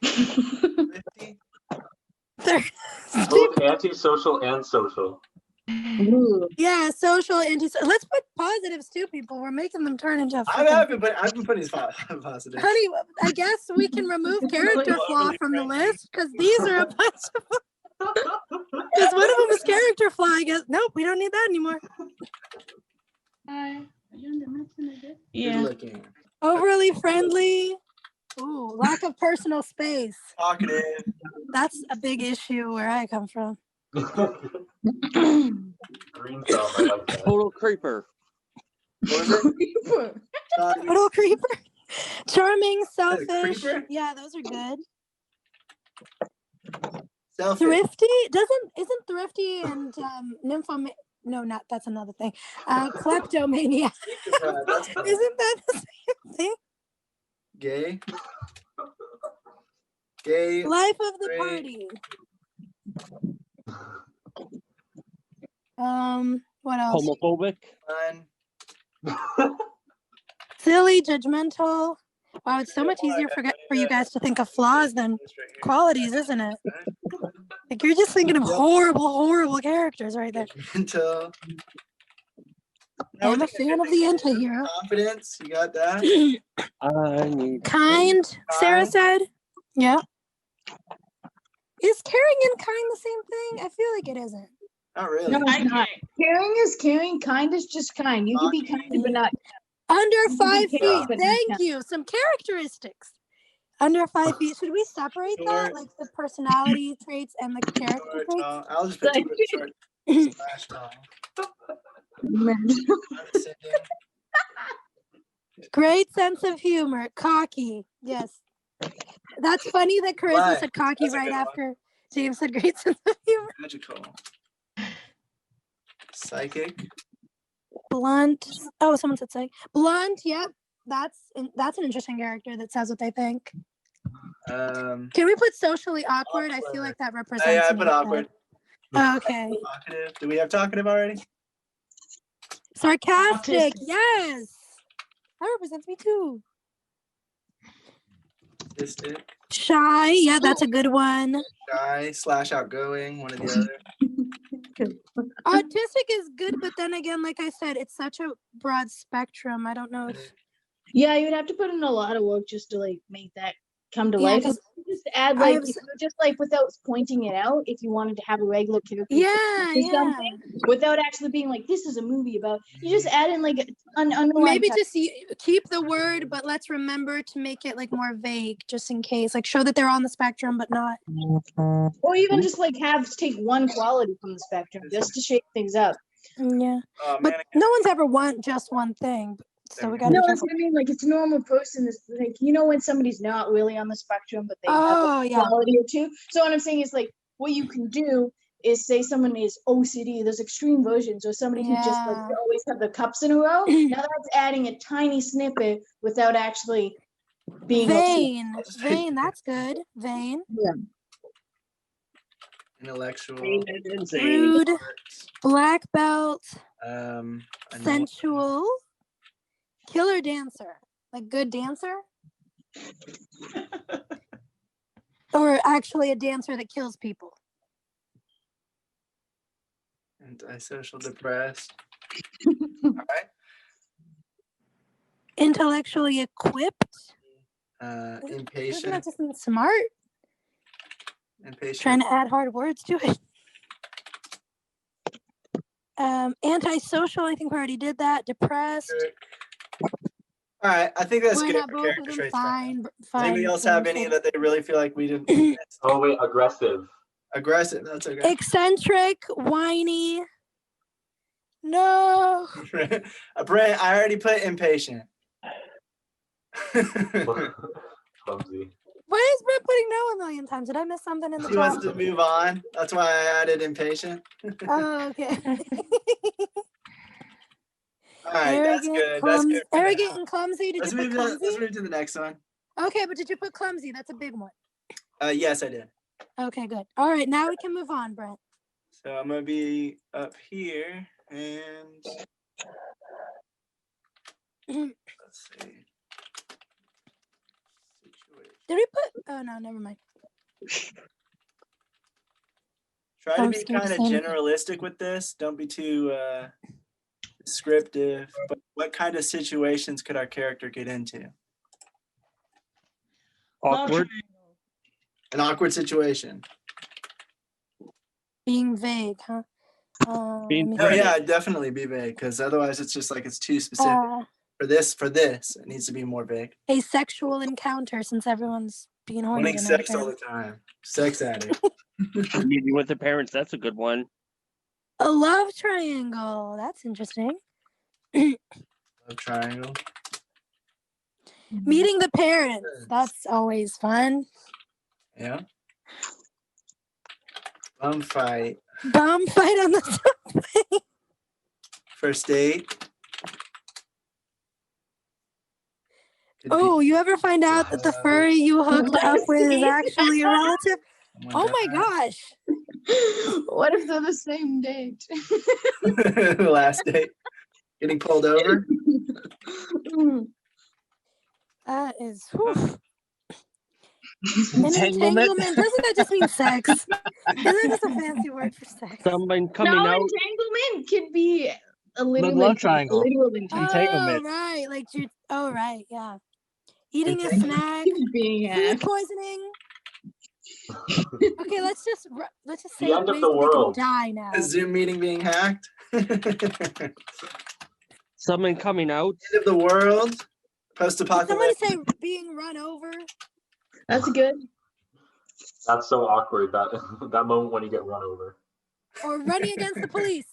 Speaker 1: 50.
Speaker 6: Both antisocial and social.
Speaker 2: Yeah, social, anti-social. Let's put positives too, people. We're making them turn into.
Speaker 1: I've been putting positive.
Speaker 2: Honey, I guess we can remove character flaw from the list because these are a bunch of. Because one of them is character flaw. I guess nope, we don't need that anymore.
Speaker 5: Yeah.
Speaker 2: Overly friendly. Ooh, lack of personal space.
Speaker 1: Talkative.
Speaker 2: That's a big issue where I come from.
Speaker 6: Green thumb, I like that.
Speaker 3: Total creeper.
Speaker 1: What was it?
Speaker 2: Total creeper. Charming, selfish.
Speaker 1: Creeper?
Speaker 2: Yeah, those are good.
Speaker 1: Selfish.
Speaker 2: Thrifty isn't thrifty and no, not that's another thing. Kleptomaniac.
Speaker 1: That's fine.
Speaker 2: Isn't that the same thing?
Speaker 1: Gay. Gay.
Speaker 2: Life of the
Speaker 1: Great.
Speaker 2: party. What else?
Speaker 3: Homophobic.
Speaker 1: Fun.
Speaker 2: Silly, judgmental. Wow, it's so much easier for you guys to think of flaws than qualities, isn't it? Like you're just thinking of horrible characters right there.
Speaker 1: Mental.
Speaker 2: I'm a fan of the anti-hero.
Speaker 1: Confidence. You got that?
Speaker 3: I need
Speaker 2: Kind, Sarah said. Yeah. Is caring and kind the same thing? I feel like it isn't.
Speaker 1: Not really.
Speaker 9: No, it's not. Caring is caring. Kind is just kind. You can be kind, but not.
Speaker 2: Under 5 feet.
Speaker 9: Yeah. But
Speaker 2: Thank you. Some characteristics. Under 5 feet. Should we separate that? Like the personality traits and the character
Speaker 1: Short,
Speaker 2: traits?
Speaker 1: tall. I'll just put two words, short slash tall. Condescending.
Speaker 2: Great sense of humor. Cocky. Yes. That's funny that Carissa
Speaker 1: Why?
Speaker 2: said cocky
Speaker 1: That's a
Speaker 2: right
Speaker 1: good one.
Speaker 2: after James said great sense of humor.
Speaker 1: Magical. Psychic.
Speaker 2: Blunt. Oh, someone said psych. Blunt. Yep. That's an interesting character that says what they think. Can we put socially awkward? I feel like that represents.
Speaker 1: Yeah, I
Speaker 2: me,
Speaker 1: put
Speaker 2: but-
Speaker 1: awkward.
Speaker 2: Oh, okay.
Speaker 1: Talkative. Do we have talkative already?
Speaker 2: Sarcastic.
Speaker 5: Autistic.
Speaker 2: Yes. That represents me too.
Speaker 1: Distant.
Speaker 2: Shy. Yeah, that's a good one.
Speaker 1: Shy slash outgoing. One or the other.
Speaker 2: Autistic is good, but then again, like I said, it's such a broad spectrum. I don't know if.
Speaker 9: Yeah, you'd have to put in a lot of work just to like make that come to
Speaker 2: Yeah,
Speaker 9: life.
Speaker 2: 'cause
Speaker 9: Just add
Speaker 2: I
Speaker 9: like
Speaker 2: have
Speaker 9: if you were just like without pointing it out, if you wanted to have a regular character
Speaker 2: Yeah,
Speaker 9: say something without actually being like this is a movie about, you just add in like an underlying
Speaker 2: Maybe just keep the word, but let's remember to make it like more vague, just in case. Like show that they're on the spectrum, but not.
Speaker 9: or even just like take one quality from the spectrum just to shake things up.
Speaker 2: Yeah,
Speaker 1: Oh,
Speaker 2: but
Speaker 1: man,
Speaker 2: no one's ever just one thing. So we got
Speaker 9: No,
Speaker 2: to.
Speaker 9: that's what I mean. Like it's a normal person. That's like when somebody's not really on the spectrum, but they have
Speaker 2: Oh,
Speaker 9: a
Speaker 2: yeah.
Speaker 9: quality or two. So what I'm saying is like what you can do is say someone is OCD. There's extreme versions, or somebody who just like
Speaker 2: Yeah.
Speaker 9: always have the cups in a row. Now that's adding a tiny snippet without actually being
Speaker 2: Vain. Vain. That's good. Vain.
Speaker 9: Yeah.
Speaker 1: Intellectual.
Speaker 2: Rude. Black belt.
Speaker 1: Annoying.
Speaker 2: Sensual. Killer dancer. Like good dancer. Or actually a dancer that kills people.
Speaker 1: Antisocial, depressed. All right.
Speaker 2: Intellectually equipped.
Speaker 1: Impatient.
Speaker 2: Doesn't that just mean smart?
Speaker 1: Impatient.
Speaker 2: Trying to add hard words to it. Antisocial, I think we already did that. Depressed.
Speaker 1: All right, I think that's
Speaker 2: Why
Speaker 1: good
Speaker 2: not
Speaker 1: for
Speaker 2: both
Speaker 1: character
Speaker 2: of them?
Speaker 1: traits.
Speaker 2: Fine.
Speaker 1: Does anybody else have any that they really feel like we didn't?
Speaker 6: Oh wait, aggressive.
Speaker 1: Aggressive. That's okay.
Speaker 2: Eccentric, whiny. No.
Speaker 1: Brent, I already put impatient.
Speaker 6: Clumsy.
Speaker 2: Why is Brett putting no a million times? Did I miss something in the
Speaker 1: He wants
Speaker 2: top?
Speaker 1: to move on. That's why I added impatient.
Speaker 2: Oh, okay.
Speaker 1: All right, that's good. That's good. for
Speaker 2: Arrogant
Speaker 1: now.
Speaker 2: and clumsy. Did
Speaker 1: Let's
Speaker 2: you put
Speaker 1: move,
Speaker 2: clumsy?
Speaker 1: let's move to the next one.
Speaker 2: Okay, but did you put clumsy? That's a big one.
Speaker 1: Yes, I did.
Speaker 2: Okay, good. All right, now we can move on, Brent.
Speaker 1: So I'm gonna be up here, and let's see.
Speaker 2: Did we put? Oh no, never mind.
Speaker 1: Try to
Speaker 2: I'm
Speaker 1: be
Speaker 2: scared to
Speaker 1: kind of
Speaker 2: say anything.
Speaker 1: generalistic with this. Don't be too descriptive. But what kind of situations could our character get into?
Speaker 3: Awkward.
Speaker 1: An awkward situation.
Speaker 2: Being vague, huh?
Speaker 3: Being
Speaker 2: let me
Speaker 1: Oh
Speaker 2: see.
Speaker 1: yeah, definitely be vague, because otherwise it's just like it's too specific. For this, it needs to be more vague.
Speaker 2: A sexual encounter, since everyone's being horny
Speaker 1: Wanting
Speaker 2: tonight,
Speaker 1: sex all the
Speaker 2: apparently.
Speaker 1: time. Sex addict.
Speaker 3: Meeting with the parents. That's a good one.
Speaker 2: A love triangle. That's interesting.
Speaker 1: Love triangle.
Speaker 2: Meeting the parents. That's always fun.
Speaker 1: Yeah. Bum fight.
Speaker 2: Bum fight on the subway.
Speaker 1: First date. Could be-
Speaker 2: Oh, you ever find out that the furry you hooked up with is actually a relative? Oh my gosh.
Speaker 9: What if they're the same date?
Speaker 1: Last date. Getting pulled over.
Speaker 2: That is. Whew. An entanglement. Doesn't that just mean sex? Isn't that just a fancy word for sex?
Speaker 3: Someone coming
Speaker 9: No,
Speaker 3: out.
Speaker 9: entanglement could be a literal,
Speaker 11: love triangle.
Speaker 9: literal
Speaker 2: Oh,
Speaker 11: Entanglement.
Speaker 2: right. Like you. Oh, right. Yeah. Eating a
Speaker 1: Entanglement.
Speaker 2: snack.
Speaker 9: being
Speaker 2: Food
Speaker 9: hacked.
Speaker 2: poisoning. Okay, let's just say
Speaker 6: The end of
Speaker 2: ways
Speaker 6: the
Speaker 2: that they can
Speaker 6: world.
Speaker 2: die now.
Speaker 1: A Zoom meeting being hacked. End
Speaker 3: Someone coming out.
Speaker 1: of the world.
Speaker 2: Did someone
Speaker 1: Post-apocalyptic.
Speaker 2: say being run over?
Speaker 9: That's good.
Speaker 6: That's so awkward. That that moment when you get run over.
Speaker 2: Or running against the police?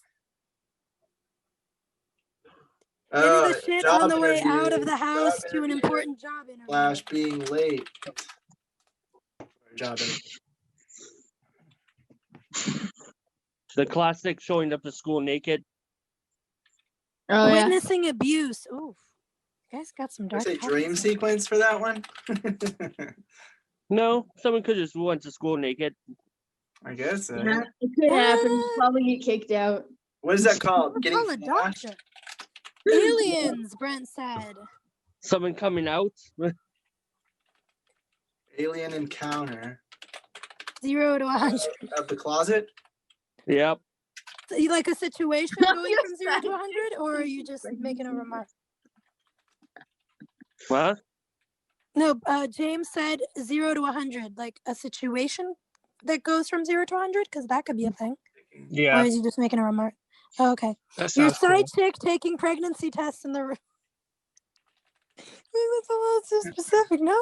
Speaker 2: Getting the shit on the way out of the house to an important job interview.
Speaker 1: Slash being late. Job interview.
Speaker 3: The classic showing up to school naked.
Speaker 9: Oh yeah.
Speaker 2: Witnessing abuse. Ooh, you guys got some
Speaker 1: I
Speaker 2: dark.
Speaker 1: say
Speaker 2: topics
Speaker 1: dream
Speaker 2: here.
Speaker 1: sequence for that one.
Speaker 3: No, someone could just went to school naked.
Speaker 1: I guess so.
Speaker 9: Yeah, it could happen. You'd probably get kicked out.
Speaker 1: What is that called? Getting
Speaker 2: Call a
Speaker 1: flashed?
Speaker 2: doctor. Aliens, Brent said.
Speaker 3: Someone coming out.
Speaker 1: Alien encounter
Speaker 2: 0 to 100.
Speaker 1: of the closet.
Speaker 3: Yep.
Speaker 2: So you like a situation going from 0 to 100, or are you just making a remark?
Speaker 3: What?
Speaker 2: No, James said 0 to 100, like a situation that goes from 0 to 100, because that could be a thing. Or
Speaker 11: Yeah,
Speaker 2: is he just making a remark? Oh, okay.
Speaker 11: that
Speaker 2: Your
Speaker 11: sounds
Speaker 2: side
Speaker 11: cool.
Speaker 2: chick taking pregnancy tests in the room. That's a little too specific, no?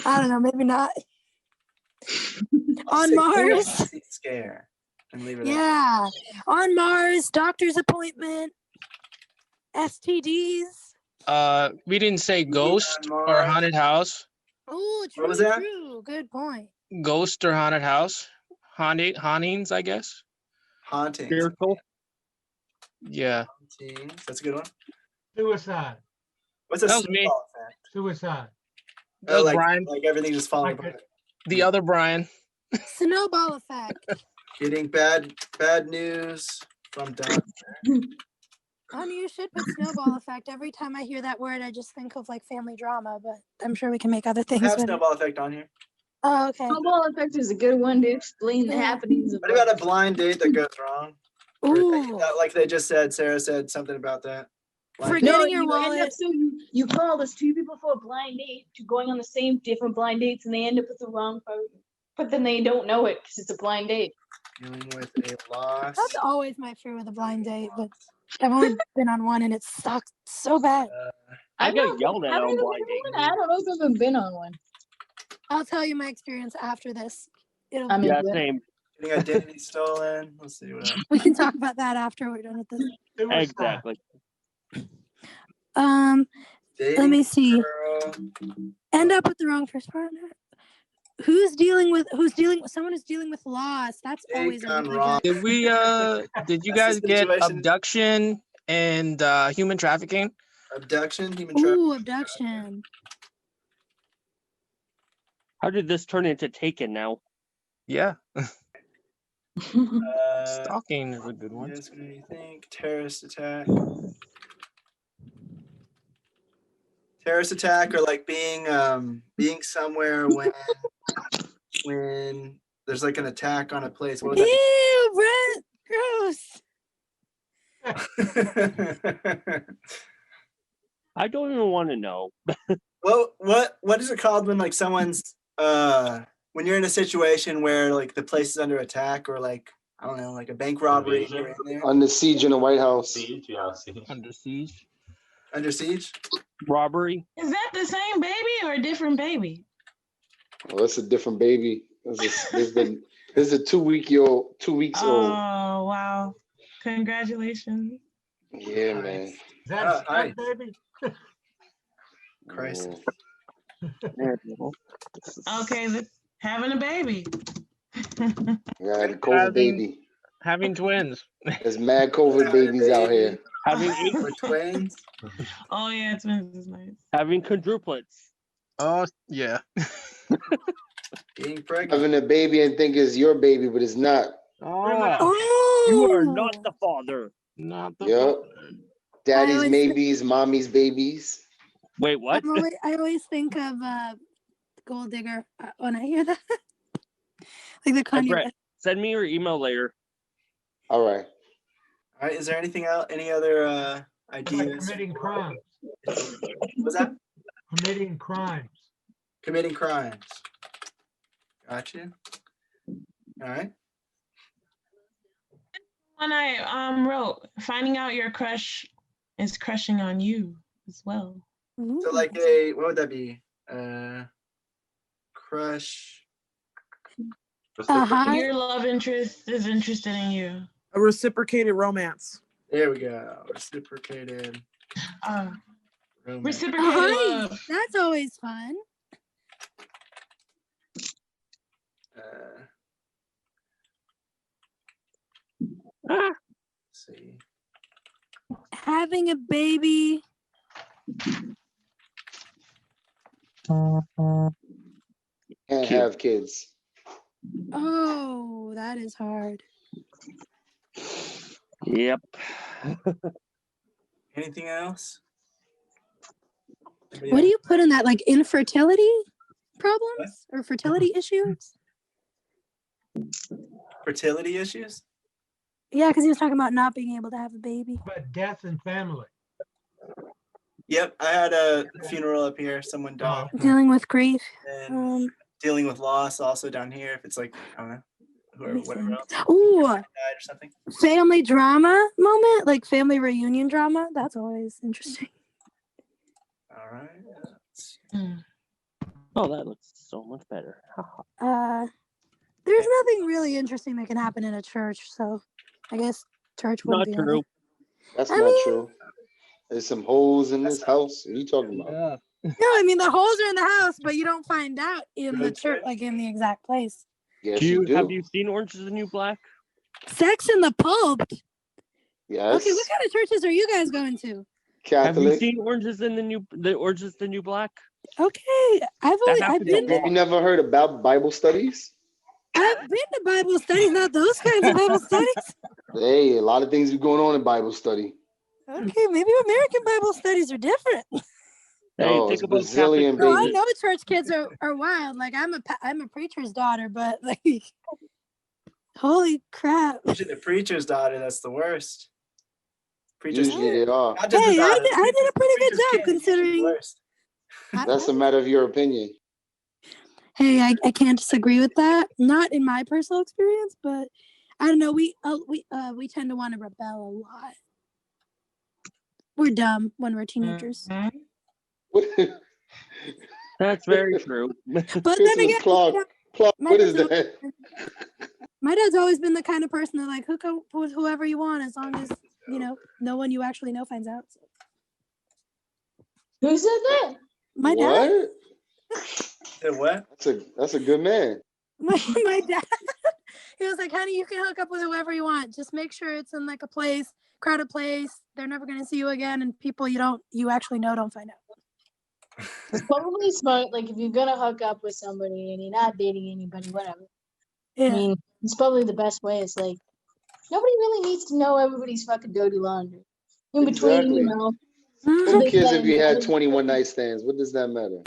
Speaker 2: I don't know, maybe not.
Speaker 1: I'll
Speaker 2: On
Speaker 1: say
Speaker 2: Mars.
Speaker 1: pregnancy scare and leave it. at
Speaker 2: Yeah. On Mars, doctor's appointment, STDs.
Speaker 11: We didn't say ghost
Speaker 1: on
Speaker 11: or
Speaker 1: Mars.
Speaker 11: haunted house.
Speaker 2: Oh, true,
Speaker 1: What was that?
Speaker 2: true. Good point.
Speaker 11: Ghost or haunted house. Hauntings, I guess.
Speaker 1: Hauntings.
Speaker 3: Spiritual.
Speaker 11: Yeah.
Speaker 1: Hauntings. That's a good one.
Speaker 4: Suicide.
Speaker 1: What's a
Speaker 11: That was me.
Speaker 1: snowball effect?
Speaker 4: Suicide.
Speaker 11: That was
Speaker 1: like,
Speaker 11: Brian.
Speaker 1: like everything just falling
Speaker 4: Like
Speaker 1: apart.
Speaker 11: The other Brian.
Speaker 2: Snowball effect.
Speaker 1: Getting bad news from Don.
Speaker 2: Honey, you should put snowball effect. Every time I hear that word, I just think of like family drama, but I'm sure we can make other
Speaker 1: I
Speaker 2: things
Speaker 1: have
Speaker 2: with it.
Speaker 1: snowball effect on here.
Speaker 2: Oh, okay.
Speaker 9: Snowball effect is a good one to explain the
Speaker 2: Yeah.
Speaker 9: happenings of
Speaker 1: What about a blind date that goes wrong? Or
Speaker 2: Ooh.
Speaker 1: like they just said, Sarah said something about that. Blind
Speaker 2: Forgetting
Speaker 9: No,
Speaker 2: your
Speaker 9: you end
Speaker 2: wallet.
Speaker 9: up so you call those two people for a blind date to going on the same different blind dates and they end up with the wrong person. But then they don't know it because it's a blind date.
Speaker 1: dealing with a loss.
Speaker 2: That's always my fear with a blind date, but I've only been on one and it sucked so bad.
Speaker 3: I
Speaker 9: know-
Speaker 3: got yelled at
Speaker 9: have
Speaker 3: on
Speaker 9: you ever
Speaker 3: blind
Speaker 9: been
Speaker 3: date.
Speaker 9: on one? I don't know if I've ever been on one.
Speaker 2: I'll tell you my experience after this. It'll
Speaker 9: I mean,
Speaker 3: Yeah,
Speaker 9: yeah.
Speaker 3: same.
Speaker 1: Getting identity stolen. Let's see what else.
Speaker 2: we can talk about that after we're done with this.
Speaker 4: Suicide.
Speaker 3: Exactly.
Speaker 1: Dating
Speaker 2: me see.
Speaker 1: girl.
Speaker 2: End up with the wrong first partner. Someone who's dealing with loss. That's always
Speaker 1: Take
Speaker 2: a
Speaker 1: on
Speaker 2: really
Speaker 1: wrong.
Speaker 2: good.
Speaker 11: Did we did you
Speaker 1: That's the
Speaker 11: guys get
Speaker 1: situation.
Speaker 11: abduction and human trafficking?
Speaker 1: Abduction, human trafficking.
Speaker 2: Ooh, abduction.
Speaker 3: How did this turn into Taken now?
Speaker 11: Yeah.
Speaker 1: Uh,
Speaker 11: Stalking is a good one.
Speaker 1: yes, what do you think? Terrorist attack. Terrorist attack, or like being somewhere when there's like an attack on a place. What would
Speaker 2: Ew, Brent.
Speaker 1: that be?
Speaker 3: I don't even want to know.
Speaker 1: Well, what is it called when like someone's when you're in a situation where like the place is under attack, or like I don't know, like a bank robbery and you're in there
Speaker 8: Under siege in the White House.
Speaker 6: Siege, yeah, siege.
Speaker 11: Under siege.
Speaker 1: under siege?
Speaker 3: Robbery.
Speaker 5: Is that the same baby or a different baby?
Speaker 8: Oh, that's a different baby. This is a 2 weeks old.
Speaker 5: Oh, wow. Congratulations.
Speaker 8: Yeah, man.
Speaker 4: Is that a
Speaker 1: Hi.
Speaker 4: stunt baby?
Speaker 1: Crisis.
Speaker 8: Yeah.
Speaker 5: Okay, Having a baby.
Speaker 8: Yeah, the COVID baby.
Speaker 11: Having twins.
Speaker 8: There's mad COVID babies out here.
Speaker 3: Having eight
Speaker 1: We're twins.
Speaker 5: Oh yeah, twins is nice.
Speaker 3: having quadruplets.
Speaker 11: Oh yeah.
Speaker 1: Being pregnant.
Speaker 8: Having a baby and think it's your baby, but it's not.
Speaker 3: Oh, you are not the father.
Speaker 11: Not the
Speaker 8: Yep. Daddy's
Speaker 2: always-
Speaker 8: maybes, mommy's babies.
Speaker 3: Wait, what?
Speaker 2: I always think of Gold Digger when I hear that. Like the
Speaker 3: Hey,
Speaker 2: Kanye
Speaker 3: Brett,
Speaker 2: West.
Speaker 3: send me your email later.
Speaker 8: All right.
Speaker 1: All right. Is there anything else? Any other
Speaker 4: Like
Speaker 1: ideas?
Speaker 4: committing crimes.
Speaker 1: Was that
Speaker 4: Committing crimes.
Speaker 1: committing crimes? Gotcha. All right.
Speaker 5: One I wrote, finding out your crush is crushing on you as well.
Speaker 1: So like what would that be? Crush.
Speaker 5: Your love interest is interested in you.
Speaker 7: A reciprocated romance.
Speaker 1: There we go. Reciprocated. Romance.
Speaker 5: Reciprocated
Speaker 2: Nice.
Speaker 5: love.
Speaker 2: That's always fun.
Speaker 1: Let's see.
Speaker 2: Having a baby.
Speaker 8: Can't have kids.
Speaker 2: Oh, that is hard.
Speaker 3: Yep.
Speaker 1: Anything else?
Speaker 2: What do you put in that? Like infertility problems or fertility issues?
Speaker 1: Fertility issues?
Speaker 2: Yeah, because he was talking about not being able to have a baby.
Speaker 4: But death and family.
Speaker 1: Yep, I had a funeral up here. Someone died.
Speaker 2: Dealing with grief.
Speaker 1: And dealing with loss also down here. If it's like, I don't know, whoever, whatever else.
Speaker 2: Ooh,
Speaker 1: Died or something.
Speaker 2: family drama moment, like family reunion drama. That's always interesting.
Speaker 1: All right.
Speaker 3: Oh, that looks so much better.
Speaker 2: There's nothing really interesting that can happen in a church, so I guess church wouldn't
Speaker 3: Not
Speaker 2: be on
Speaker 3: true.
Speaker 2: it.
Speaker 8: That's
Speaker 2: I
Speaker 8: not
Speaker 2: mean-
Speaker 8: true. There's some holes in this house. What are you talking about?
Speaker 2: No, I mean the holes are in the house, but you don't find out in the church, like in the exact place.
Speaker 8: Yes,
Speaker 3: Do
Speaker 8: you
Speaker 3: you
Speaker 8: do.
Speaker 3: have you seen Orange is the New Black?
Speaker 2: Sex in the pulp.
Speaker 8: Yes.
Speaker 2: Okay, what kind of churches are you guys going to?
Speaker 3: Have you
Speaker 8: Catholic.
Speaker 3: seen Orange is the New Black?
Speaker 2: Okay, I've
Speaker 3: happens
Speaker 2: been
Speaker 3: a lot.
Speaker 8: You never heard about Bible studies?
Speaker 2: I've been to Bible studies, not those kinds of Bible studies.
Speaker 8: Hey, a lot of things are going on in Bible study.
Speaker 2: Okay, maybe American Bible studies are different.
Speaker 3: Hey,
Speaker 8: No,
Speaker 3: think
Speaker 8: it's
Speaker 3: about
Speaker 8: Brazilian,
Speaker 3: Catholic
Speaker 2: No, I
Speaker 8: baby.
Speaker 2: know church kids are wild. Like I'm a preacher's daughter, but like, holy crap!
Speaker 1: Usually the preacher's daughter, that's the worst. Preacher's
Speaker 8: Usually
Speaker 1: kid.
Speaker 8: they are.
Speaker 1: Not just the
Speaker 2: Hey,
Speaker 1: daughter,
Speaker 2: I did a pretty good
Speaker 1: preacher's
Speaker 2: job
Speaker 1: kid is usually the
Speaker 2: considering.
Speaker 1: worst.
Speaker 8: That's a matter of your opinion.
Speaker 2: Hey, I can't disagree with that. Not in my personal experience, but I don't know. We tend to want to rebel a lot. We're dumb when we're teenagers.
Speaker 3: That's very true.
Speaker 2: But then
Speaker 8: Christmas
Speaker 2: again,
Speaker 8: clock. Clock.
Speaker 2: my
Speaker 8: What is
Speaker 2: dad's
Speaker 8: that?
Speaker 2: my dad's always been the kind of person that like hook up with whoever you want as long as no one you actually know finds out.
Speaker 9: Who said that?
Speaker 2: My dad.
Speaker 8: What?
Speaker 1: Said what?
Speaker 8: That's a good man.
Speaker 2: My dad. He was like, honey, you can hook up with whoever you want. Just make sure it's in like a crowded place. They're never gonna see you again, and people you actually know don't find out.
Speaker 9: It's probably smart. Like if you're gonna hook up with somebody and you're not dating anybody, whatever.
Speaker 2: Yeah.
Speaker 9: I mean, it's probably the best way. It's like nobody really needs to know everybody's fucking dirty laundry. In between,
Speaker 8: Exactly. Who
Speaker 9: big
Speaker 8: cares if
Speaker 9: bang,
Speaker 8: you had
Speaker 9: big-
Speaker 8: 21 night stands? What does that matter?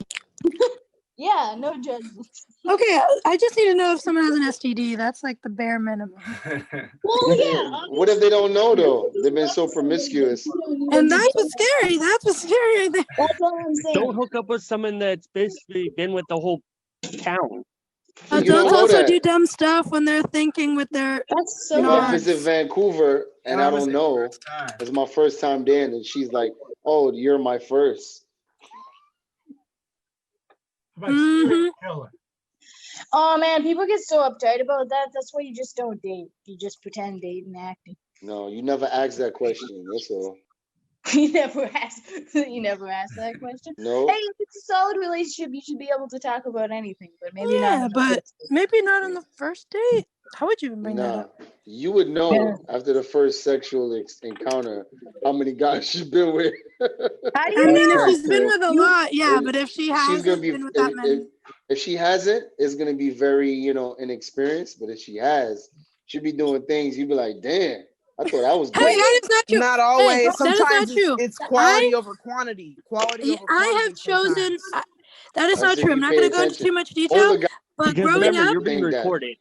Speaker 9: Yeah, no judgment.
Speaker 2: Okay, I just need to know if someone has an STD. That's like the bare minimum.
Speaker 9: Well, yeah.
Speaker 8: What if they don't know though? They've been so promiscuous.
Speaker 2: And that's what's scary. That's what's scary right there.
Speaker 9: That's all I'm saying.
Speaker 3: Don't hook up with someone that's basically been with the whole town.
Speaker 8: You don't
Speaker 2: Adults
Speaker 8: know
Speaker 2: also
Speaker 8: that.
Speaker 2: do dumb stuff when they're thinking with their.
Speaker 9: That's
Speaker 8: If
Speaker 9: so
Speaker 8: I
Speaker 2: Nice.
Speaker 8: visit Vancouver and I
Speaker 1: That was
Speaker 8: don't
Speaker 1: their
Speaker 8: know,
Speaker 1: first time.
Speaker 8: it's my first time there, and she's like, "Oh, you're my first."
Speaker 4: How about serial killer?
Speaker 9: Oh man, people get so uptight about that. That's why you just don't date. You just pretend date and acting.
Speaker 8: No, you never asked that question. That's all.
Speaker 9: You never asked. You never asked that question.
Speaker 8: No.
Speaker 9: Hey, if it's a solid relationship, you should be able to talk about anything, but maybe not.
Speaker 2: Yeah,
Speaker 9: on the
Speaker 2: but
Speaker 9: first date.
Speaker 2: maybe not on the first date. How would you even bring that
Speaker 8: Nah,
Speaker 2: up?
Speaker 8: you would know after the first sexual encounter how many guys she's been with.
Speaker 9: How do
Speaker 2: I
Speaker 9: you
Speaker 2: mean, if
Speaker 9: know?
Speaker 2: she's been with a lot, yeah,
Speaker 8: If
Speaker 2: but if she
Speaker 8: she's
Speaker 2: hasn't
Speaker 8: gonna be
Speaker 2: been with that many,
Speaker 8: if she hasn't, it's gonna be very, inexperienced. But if she has, she'll be doing things you'd be like, damn, I thought I was
Speaker 2: hey,
Speaker 8: good.
Speaker 2: that is not true.
Speaker 7: Not
Speaker 2: Hey,
Speaker 7: always.
Speaker 2: that is not
Speaker 7: Sometimes
Speaker 2: true.
Speaker 7: it's quality over quantity. Quality over
Speaker 2: I
Speaker 7: quantity.
Speaker 2: have chosen.
Speaker 7: sometimes.
Speaker 2: That is
Speaker 8: That's
Speaker 2: not
Speaker 8: if
Speaker 2: true. I'm
Speaker 8: you
Speaker 2: not
Speaker 8: pay
Speaker 2: going to go into
Speaker 8: attention.
Speaker 2: too much
Speaker 8: All
Speaker 2: detail.
Speaker 8: the guys
Speaker 2: But
Speaker 3: Because
Speaker 2: growing
Speaker 3: remember,
Speaker 2: up,
Speaker 3: you're being
Speaker 8: think that.
Speaker 3: recorded.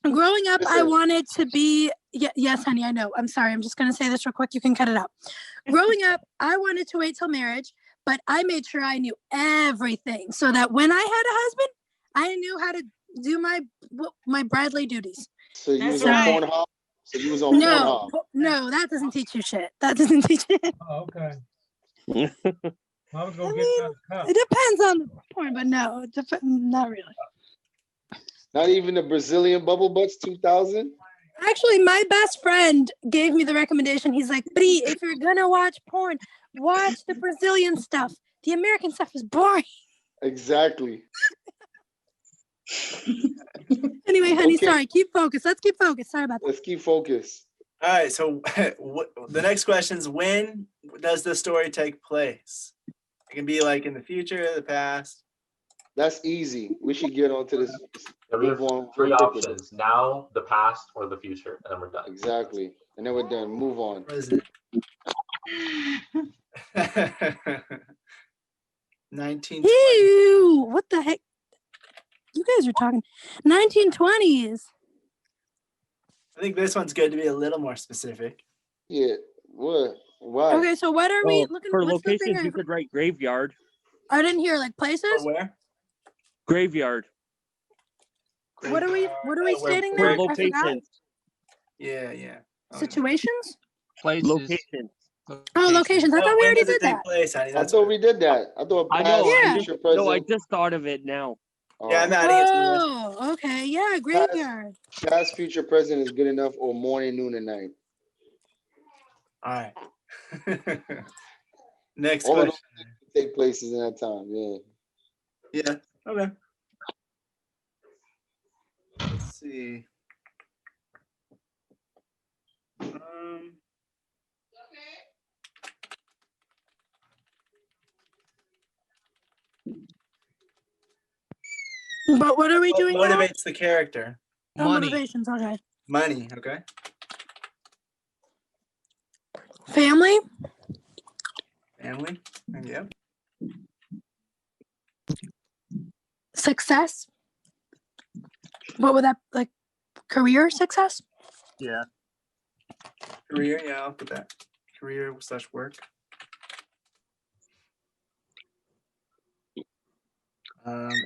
Speaker 2: I
Speaker 8: Listen.
Speaker 2: wanted to be. Yes, honey, I know. I'm sorry. I'm just going to say this real quick. You can cut it out. Growing up, I wanted to wait till marriage, but I made sure I knew everything so that when I had a husband, I knew how to do my bridely duties.
Speaker 8: So you
Speaker 5: That's
Speaker 8: was on
Speaker 5: right.
Speaker 8: Pornhub. So you was on
Speaker 2: No,
Speaker 8: Pornhub.
Speaker 2: no, that doesn't teach you shit. That doesn't teach you.
Speaker 4: Oh, okay. I was
Speaker 2: I
Speaker 4: gonna
Speaker 2: mean,
Speaker 4: get another cup.
Speaker 2: it depends on the porn, but no, not really.
Speaker 8: Not even the Brazilian bubble butts 2000.
Speaker 2: Actually, my best friend gave me the recommendation. He's like, Bree, if you're gonna watch porn, watch the Brazilian stuff. The American stuff is boring.
Speaker 8: Exactly.
Speaker 2: Anyway, honey,
Speaker 8: Okay.
Speaker 2: sorry. Keep focused. Let's keep focused. Sorry about that.
Speaker 8: Let's keep focused.
Speaker 1: All right. So the next question is, when does the story take place? It can be like in the future, the past.
Speaker 8: That's easy. We should get on to this.
Speaker 6: We have
Speaker 8: Move on
Speaker 6: three
Speaker 8: real quick with
Speaker 6: options: now, the past, or the future, and then we're done.
Speaker 8: it. Exactly. And then we're done. Move on.
Speaker 1: President. 1920.
Speaker 2: Ew, what the heck? You guys are talking 1920s.
Speaker 1: I think this one's good to be a little more specific.
Speaker 8: Yeah. What? Why?
Speaker 2: Okay, so what are we looking
Speaker 3: For
Speaker 2: what's the thing
Speaker 3: locations, you could write graveyard.
Speaker 2: I didn't hear, like places.
Speaker 1: Or where?
Speaker 3: Graveyard.
Speaker 2: What are we
Speaker 1: where-
Speaker 2: stating
Speaker 3: For
Speaker 2: there? I forgot.
Speaker 3: locations.
Speaker 1: Yeah, yeah. Oh, yeah.
Speaker 2: Situations?
Speaker 11: Places.
Speaker 3: Locations.
Speaker 2: Oh, locations. I
Speaker 1: No,
Speaker 2: thought we
Speaker 1: when
Speaker 2: already
Speaker 1: does it
Speaker 2: did
Speaker 1: take
Speaker 2: that.
Speaker 1: place, honey?
Speaker 8: I
Speaker 1: That's
Speaker 8: thought we did that. I thought
Speaker 3: I
Speaker 8: past,
Speaker 3: know.
Speaker 2: Yeah.
Speaker 8: future,
Speaker 3: No, I
Speaker 8: present.
Speaker 3: just thought of it now.
Speaker 1: yeah, I'm adding it to the list.
Speaker 2: Oh, okay. Yeah, graveyard.
Speaker 8: Past, future, present is good enough, or morning, noon, and night.
Speaker 1: All right. Next
Speaker 8: All of
Speaker 1: question.
Speaker 8: those take places in that time. Yeah.
Speaker 1: Yeah. Okay. Let's see.
Speaker 2: But what are we
Speaker 1: What
Speaker 2: doing now?
Speaker 1: motivates the character?
Speaker 2: Oh,
Speaker 11: Money.
Speaker 2: motivations. Okay.
Speaker 1: Money. Okay.
Speaker 2: Family.
Speaker 1: Family. Yep.
Speaker 2: Success. What would that like? Career success.
Speaker 3: Yeah.
Speaker 1: Career. Yeah, I'll put that. Career / work.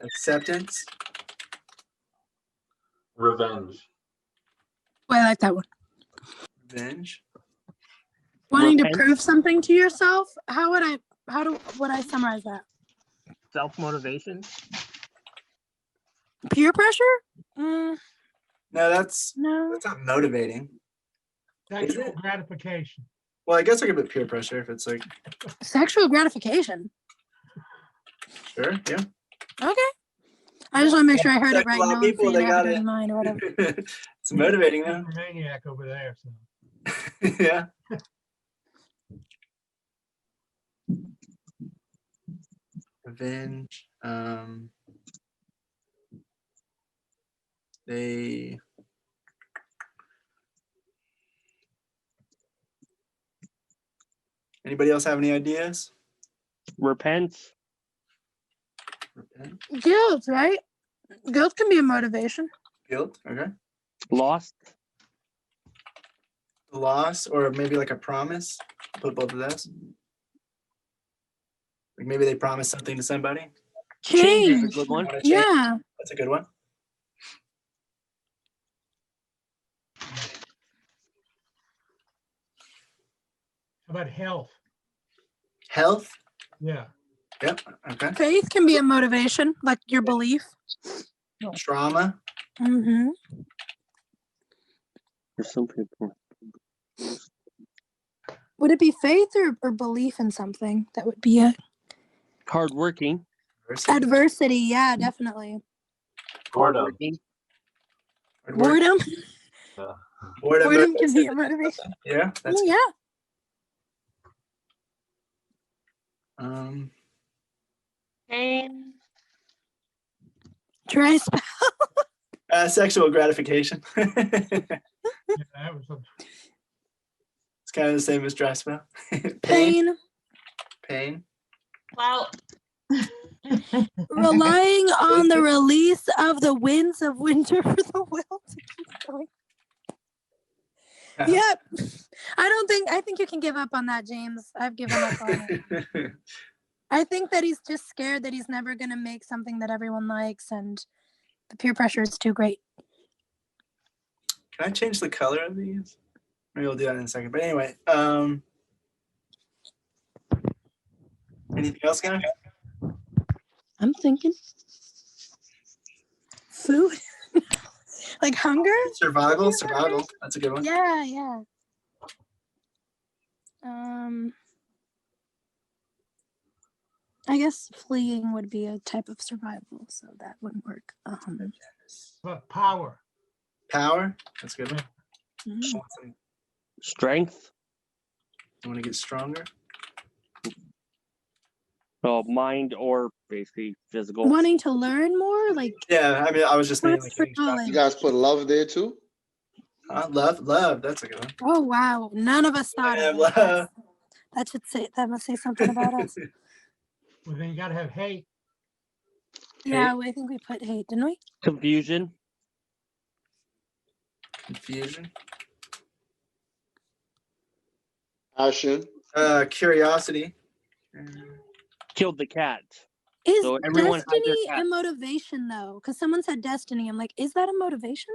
Speaker 1: Acceptance.
Speaker 6: Revenge.
Speaker 2: Oh, I like that one.
Speaker 1: Revenge.
Speaker 2: Wanting to
Speaker 3: Repent.
Speaker 2: prove something to yourself. How would I summarize that?
Speaker 11: Self-motivation.
Speaker 2: Peer pressure?
Speaker 1: No, that's
Speaker 2: No.
Speaker 1: not motivating.
Speaker 4: Sexual gratification.
Speaker 1: Well, I guess I could put peer pressure if it's like,
Speaker 2: Sexual gratification.
Speaker 1: sure, yeah.
Speaker 2: Okay. I just want to make sure I heard it
Speaker 1: Sex, a
Speaker 2: right.
Speaker 1: lot
Speaker 2: No
Speaker 1: of people, they got it.
Speaker 2: in mind or whatever.
Speaker 1: It's motivating though.
Speaker 4: Maniac over there. So.
Speaker 1: Yeah. Revenge. They. Anybody else have any ideas?
Speaker 3: Repent.
Speaker 1: Repent.
Speaker 2: Guilt, right? Guilt can be a motivation.
Speaker 1: Guilt. Okay.
Speaker 3: Lost.
Speaker 1: Loss, or maybe like a promise. Put both of those. Like maybe they promised something to somebody.
Speaker 3: Change is a
Speaker 2: Change.
Speaker 3: good one.
Speaker 1: Wanna change?
Speaker 2: Yeah.
Speaker 1: That's a good one.
Speaker 4: How about health?
Speaker 1: Health.
Speaker 4: Yeah.
Speaker 1: Yep. Okay.
Speaker 2: Faith can be a motivation, like your belief.
Speaker 1: Trauma.
Speaker 2: Mm-hmm.
Speaker 3: For some people.
Speaker 2: Would it be faith or belief in something? That would be it.
Speaker 3: Hardworking.
Speaker 2: Adversity, yeah, definitely.
Speaker 6: Boredom.
Speaker 3: Hardworking.
Speaker 2: Boredom.
Speaker 6: Yeah.
Speaker 2: Boredom can be a motivation.
Speaker 1: Yeah, that's
Speaker 2: Yeah.
Speaker 5: Pain.
Speaker 2: Dry spell.
Speaker 1: Sexual gratification. It's
Speaker 4: Yeah, that was
Speaker 1: kind of the same as dry spell.
Speaker 2: Pain.
Speaker 1: Pain.
Speaker 5: Well,
Speaker 2: Relying on the release of the winds of winter for the will to keep going. Yep. I think you can give up on that, James. I've given up on it. I think that he's just scared that he's never going to make something that everyone likes, and the peer pressure is too great.
Speaker 1: Can I change the color of these? Maybe we'll do that in a second. But anyway, anything else, guys?
Speaker 2: I'm thinking food. Like hunger?
Speaker 1: Survival. That's a good one.
Speaker 2: Yeah. I guess fleeing would be a type of survival, so that wouldn't work.
Speaker 4: but power.
Speaker 1: Power. That's a good one.
Speaker 3: Strength.
Speaker 1: You want to get stronger?
Speaker 3: Oh, mind or basically physical.
Speaker 2: Wanting to learn more, like
Speaker 1: Yeah, I mean, I was just thinking like getting stronger.
Speaker 8: You guys put love there too?
Speaker 1: Love. That's a good one.
Speaker 2: oh wow, none of us thought of it.
Speaker 1: Love.
Speaker 2: That must say something about us.
Speaker 4: Well, then you gotta have hate.
Speaker 2: Yeah, I think we put hate, didn't we?
Speaker 3: Confusion.
Speaker 1: Confusion.
Speaker 8: Passion.
Speaker 1: Curiosity.
Speaker 3: Killed the cat.
Speaker 2: Is
Speaker 3: So everyone has their
Speaker 2: destiny
Speaker 3: cat.
Speaker 2: a motivation though? Because someone said destiny. I'm like, is that a motivation?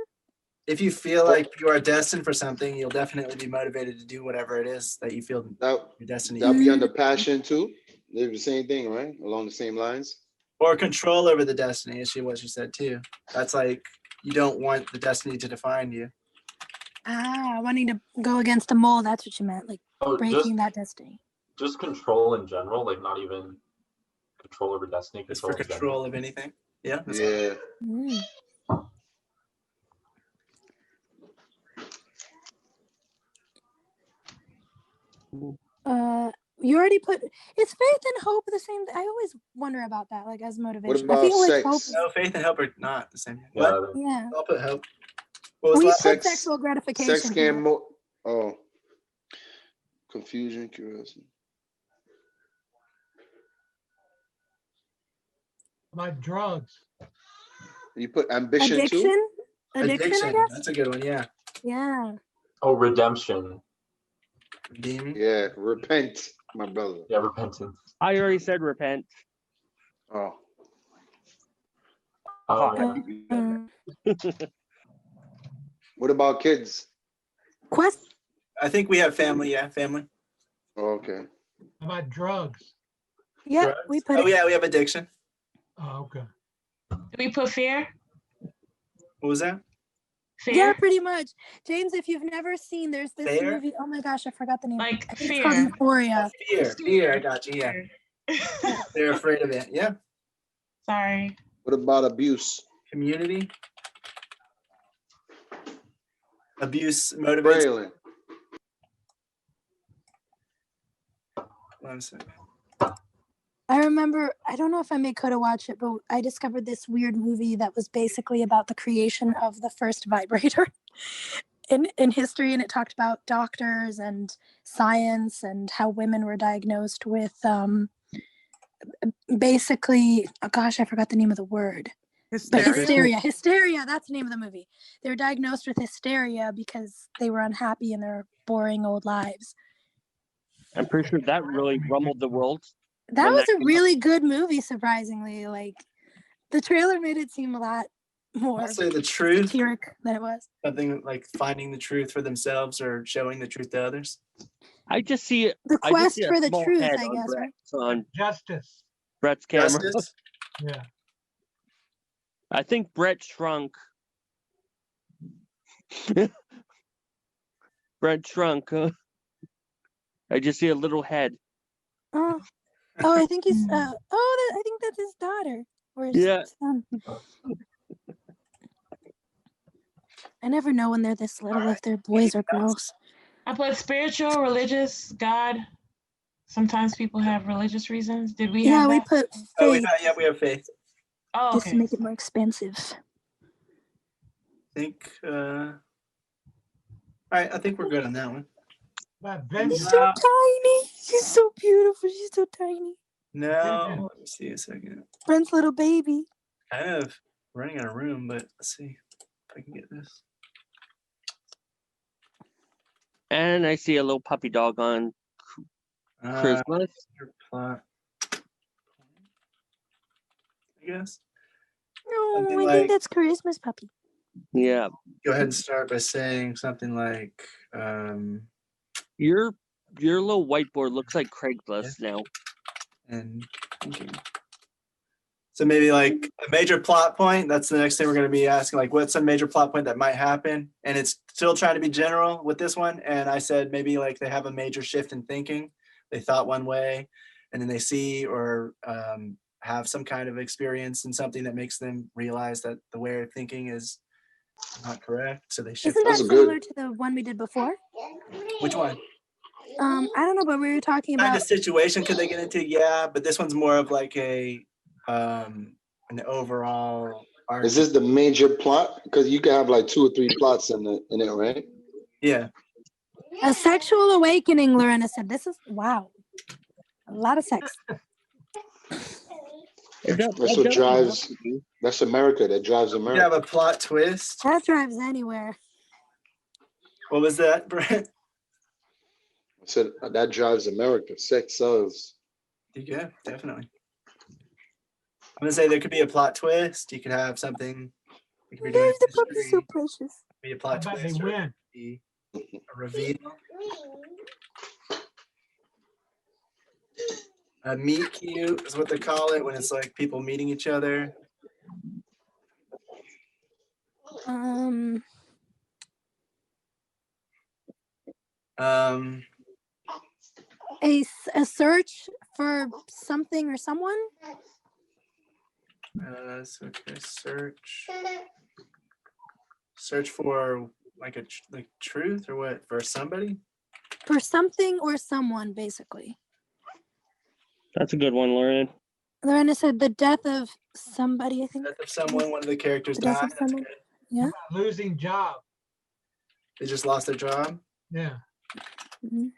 Speaker 1: If you feel like you are destined for something, you'll definitely be motivated to do whatever it is that you feel your destiny.
Speaker 8: That'll be under passion too. They're the same thing, right? Along the same lines.
Speaker 1: Or control over the destiny, is what you said too. That's like you don't want the destiny to define you.
Speaker 2: Wanting to go against a mole. That's what you meant, like breaking that destiny.
Speaker 6: Just control in general, like not even control over destiny.
Speaker 1: Just for control of anything. Yeah.
Speaker 8: Yeah.
Speaker 2: You already put. Is faith and hope the same? I always wonder about that, like as motivation.
Speaker 8: What about
Speaker 2: I think
Speaker 8: sex?
Speaker 2: hope.
Speaker 1: No, faith and hope are not the same.
Speaker 6: Yeah.
Speaker 1: What?
Speaker 2: Yeah.
Speaker 1: I'll put hope. What was
Speaker 2: We
Speaker 1: that?
Speaker 2: put sexual gratification.
Speaker 8: Sex can confusion, curiosity.
Speaker 4: Like drugs.
Speaker 8: You put ambition too?
Speaker 2: Addiction, I guess.
Speaker 1: That's a good one. Yeah.
Speaker 2: Yeah.
Speaker 6: Oh, redemption.
Speaker 1: Redeeming.
Speaker 8: Yeah, repent, my brother.
Speaker 6: Yeah, repentance.
Speaker 3: I already said repent.
Speaker 8: Oh. What about kids?
Speaker 2: Quest.
Speaker 1: I think we have family. Yeah, family.
Speaker 8: Oh, okay.
Speaker 4: How about drugs?
Speaker 2: Yeah,
Speaker 1: Drugs.
Speaker 2: we put.
Speaker 1: Oh yeah, we have addiction.
Speaker 4: Oh, okay.
Speaker 5: Do we put fear?
Speaker 1: What was that?
Speaker 5: Fear?
Speaker 2: Yeah, pretty much. James, if you've never seen, there's this
Speaker 1: Fear?
Speaker 2: movie. Oh my gosh, I forgot the name.
Speaker 5: Like
Speaker 2: I think
Speaker 5: fear.
Speaker 2: it's called Euphoria.
Speaker 1: Fear. I got you. Yeah. They're afraid of it. Yeah.
Speaker 5: Sorry.
Speaker 8: What about abuse?
Speaker 1: Community. Abuse motivates.
Speaker 8: Braylon.
Speaker 1: 1 second.
Speaker 2: I remember, I don't know if I could have watched it, but I discovered this weird movie that was basically about the creation of the first vibrator in history. And it talked about doctors and science and how women were diagnosed with basically, oh gosh, I forgot the name of the word.
Speaker 7: Hysteria.
Speaker 2: Hysteria, that's the name of the movie. They were diagnosed with hysteria because they were unhappy in their boring old lives.
Speaker 3: I'm pretty sure that really rumbled the world.
Speaker 2: That was a really good movie, surprisingly. Like, the trailer made it seem a lot more
Speaker 1: I'll say the truth.
Speaker 2: satiric than it was.
Speaker 1: Something like finding the truth for themselves or showing the truth to others.
Speaker 3: I just see it.
Speaker 2: The
Speaker 3: I just
Speaker 2: quest
Speaker 3: see a
Speaker 2: for the
Speaker 3: small
Speaker 2: truth,
Speaker 3: head
Speaker 2: I
Speaker 3: on
Speaker 2: guess, right?
Speaker 3: Brett's- On
Speaker 4: Justice.
Speaker 3: Brett's camera.
Speaker 1: Justice.
Speaker 4: Yeah.
Speaker 3: I think Brett shrunk. Brett shrunk. I just see a little head.
Speaker 2: Oh, I think he's. I think that's his daughter or his
Speaker 3: Yeah.
Speaker 2: son. I never know when they're this little if they're boys or girls.
Speaker 5: I put spiritual, religious, God. Sometimes people have religious reasons. Did we have
Speaker 2: we
Speaker 5: that?
Speaker 2: put
Speaker 1: Oh,
Speaker 2: faith
Speaker 1: we have faith.
Speaker 5: Oh,
Speaker 2: just to
Speaker 5: okay.
Speaker 2: make it more expansive.
Speaker 1: I think. All right, I think we're good on that one.
Speaker 4: But
Speaker 2: He's
Speaker 4: vengeance,
Speaker 2: so tiny. She's so beautiful. She's so tiny.
Speaker 1: No, let me see a second.
Speaker 2: Brent's little baby.
Speaker 1: Kind of running out of room, but let's see if I can get this.
Speaker 3: And I see a little puppy dog on Christmas.
Speaker 1: Your plot, I guess.
Speaker 2: No,
Speaker 1: Something
Speaker 2: I
Speaker 1: like-
Speaker 2: think that's Christmas puppy.
Speaker 3: Yeah.
Speaker 1: Go ahead and start by saying something like,
Speaker 3: Your little whiteboard looks like Craigslist now.
Speaker 1: and so maybe like a major plot point. That's the next thing we're going to be asking, like what's a major plot point that might happen, and it's still trying to be general with this one. And I said maybe like they have a major shift in thinking. They thought one way and then they see or have some kind of experience in something that makes them realize that the way they're thinking is not correct, so they shift.
Speaker 2: Isn't that
Speaker 8: Those are
Speaker 2: similar
Speaker 8: good.
Speaker 2: to the one we did before?
Speaker 1: Which one?
Speaker 2: I don't know, but we were talking
Speaker 1: Kind
Speaker 2: about
Speaker 1: of situation could they get into? Yeah, but this one's more of like a an overall arc.
Speaker 8: Is this the major plot? Because you can have like 2 or 3 plots in it, right?
Speaker 1: Yeah.
Speaker 2: a sexual awakening. Lorena said, "This is wow, a lot of sex."
Speaker 8: That's what drives. That's America. That drives
Speaker 1: You
Speaker 8: America.
Speaker 1: have a plot twist.
Speaker 2: That drives anywhere.
Speaker 1: What was that, Brent?
Speaker 8: I said that drives America. Sex sells.
Speaker 1: Yeah, definitely. I'm gonna say there could be a plot twist. You could have something. You could be doing
Speaker 2: The puppy's so
Speaker 1: history.
Speaker 2: precious.
Speaker 1: Be a
Speaker 4: how
Speaker 1: plot
Speaker 4: about they
Speaker 1: twist. Or it
Speaker 4: win?
Speaker 1: could be a reveal. A meet cute is what they call it when it's like people meeting each other.
Speaker 2: A search for something or someone.
Speaker 1: So okay, search for like like truth or what, for somebody.
Speaker 2: For something or someone, basically.
Speaker 3: That's a good one, Lauren.
Speaker 2: Lorena said the death of somebody, I think.
Speaker 1: Death of someone, one of the characters
Speaker 2: The death
Speaker 1: died.
Speaker 2: of someone. Yeah.
Speaker 4: Losing job.
Speaker 1: They just lost their job.
Speaker 4: Yeah.
Speaker 2: Mhm.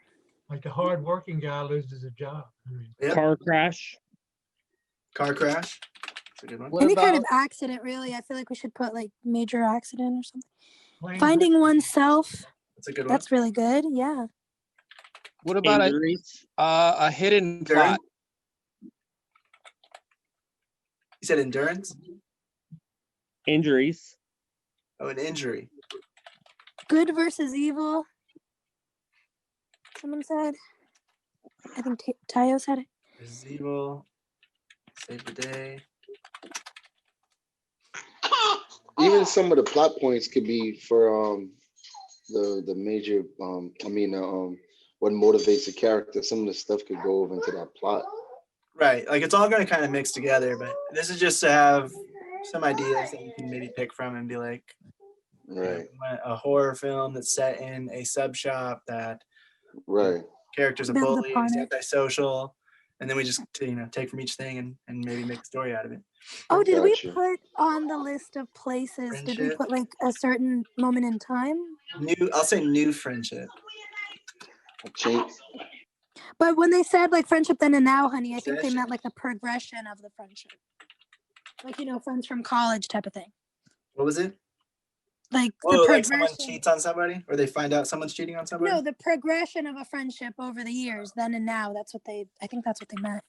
Speaker 4: Like the hard-working guy loses a job. I mean,
Speaker 1: Yep.
Speaker 3: Car crash.
Speaker 1: Car crash. That's a good one.
Speaker 11: What
Speaker 2: Any kind
Speaker 11: about
Speaker 2: of accident, really. I feel like we should put like major accident or something.
Speaker 4: planes
Speaker 2: Finding oneself.
Speaker 1: That's a good one.
Speaker 2: That's really good. Yeah.
Speaker 11: what about
Speaker 3: Injuries.
Speaker 11: a hidden plot?
Speaker 1: You said endurance?
Speaker 3: Injuries.
Speaker 1: Oh, an injury.
Speaker 2: Good versus evil. Someone said. I think Tayo said it.
Speaker 1: There's evil. Save the day.
Speaker 8: Even some of the plot points could be for the major what motivates the character. Some of the stuff could go over into that plot.
Speaker 1: Right. Like it's all going to kind of mix together, but this is just to have some ideas that you can maybe pick from and be like,
Speaker 8: Right.
Speaker 1: a horror film that's set in a sub shop that
Speaker 8: Right.
Speaker 1: character's a
Speaker 2: Build
Speaker 1: bully,
Speaker 2: upon
Speaker 1: he's
Speaker 2: it.
Speaker 1: antisocial, and then we just take from each thing and maybe make a story out of it.
Speaker 2: Oh, did we
Speaker 8: Gotcha.
Speaker 2: put on the list of places? Did we
Speaker 1: Friendship.
Speaker 2: put like a certain moment in time?
Speaker 1: I'll say new friendship.
Speaker 8: Change.
Speaker 2: But when they said like friendship then and now, honey, I think they
Speaker 1: Obsession.
Speaker 2: meant like the progression of the friendship. Like, friends from college type of thing.
Speaker 1: What was it?
Speaker 2: Like the
Speaker 1: Oh, like someone
Speaker 2: progression.
Speaker 1: cheats on somebody, or they find out someone's cheating on somebody.
Speaker 2: No, the progression of a friendship over the years, then and now. I think that's what they meant.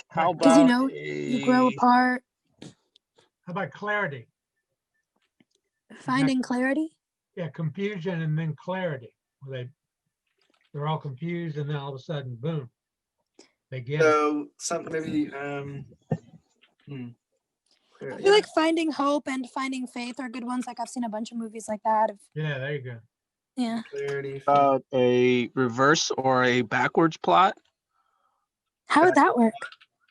Speaker 11: How
Speaker 2: Because
Speaker 11: about
Speaker 2: you grow apart,
Speaker 4: How about clarity?
Speaker 2: finding clarity.
Speaker 4: Yeah, confusion and then clarity. Where they're all confused and then all of a sudden, boom, they get it.
Speaker 1: So maybe
Speaker 2: I feel like finding hope and finding faith are good ones. Like I've seen a bunch of movies like that.
Speaker 4: Yeah, there you go.
Speaker 2: Yeah.
Speaker 1: Clarity.
Speaker 11: About a reverse or a backwards plot.
Speaker 2: How would that work?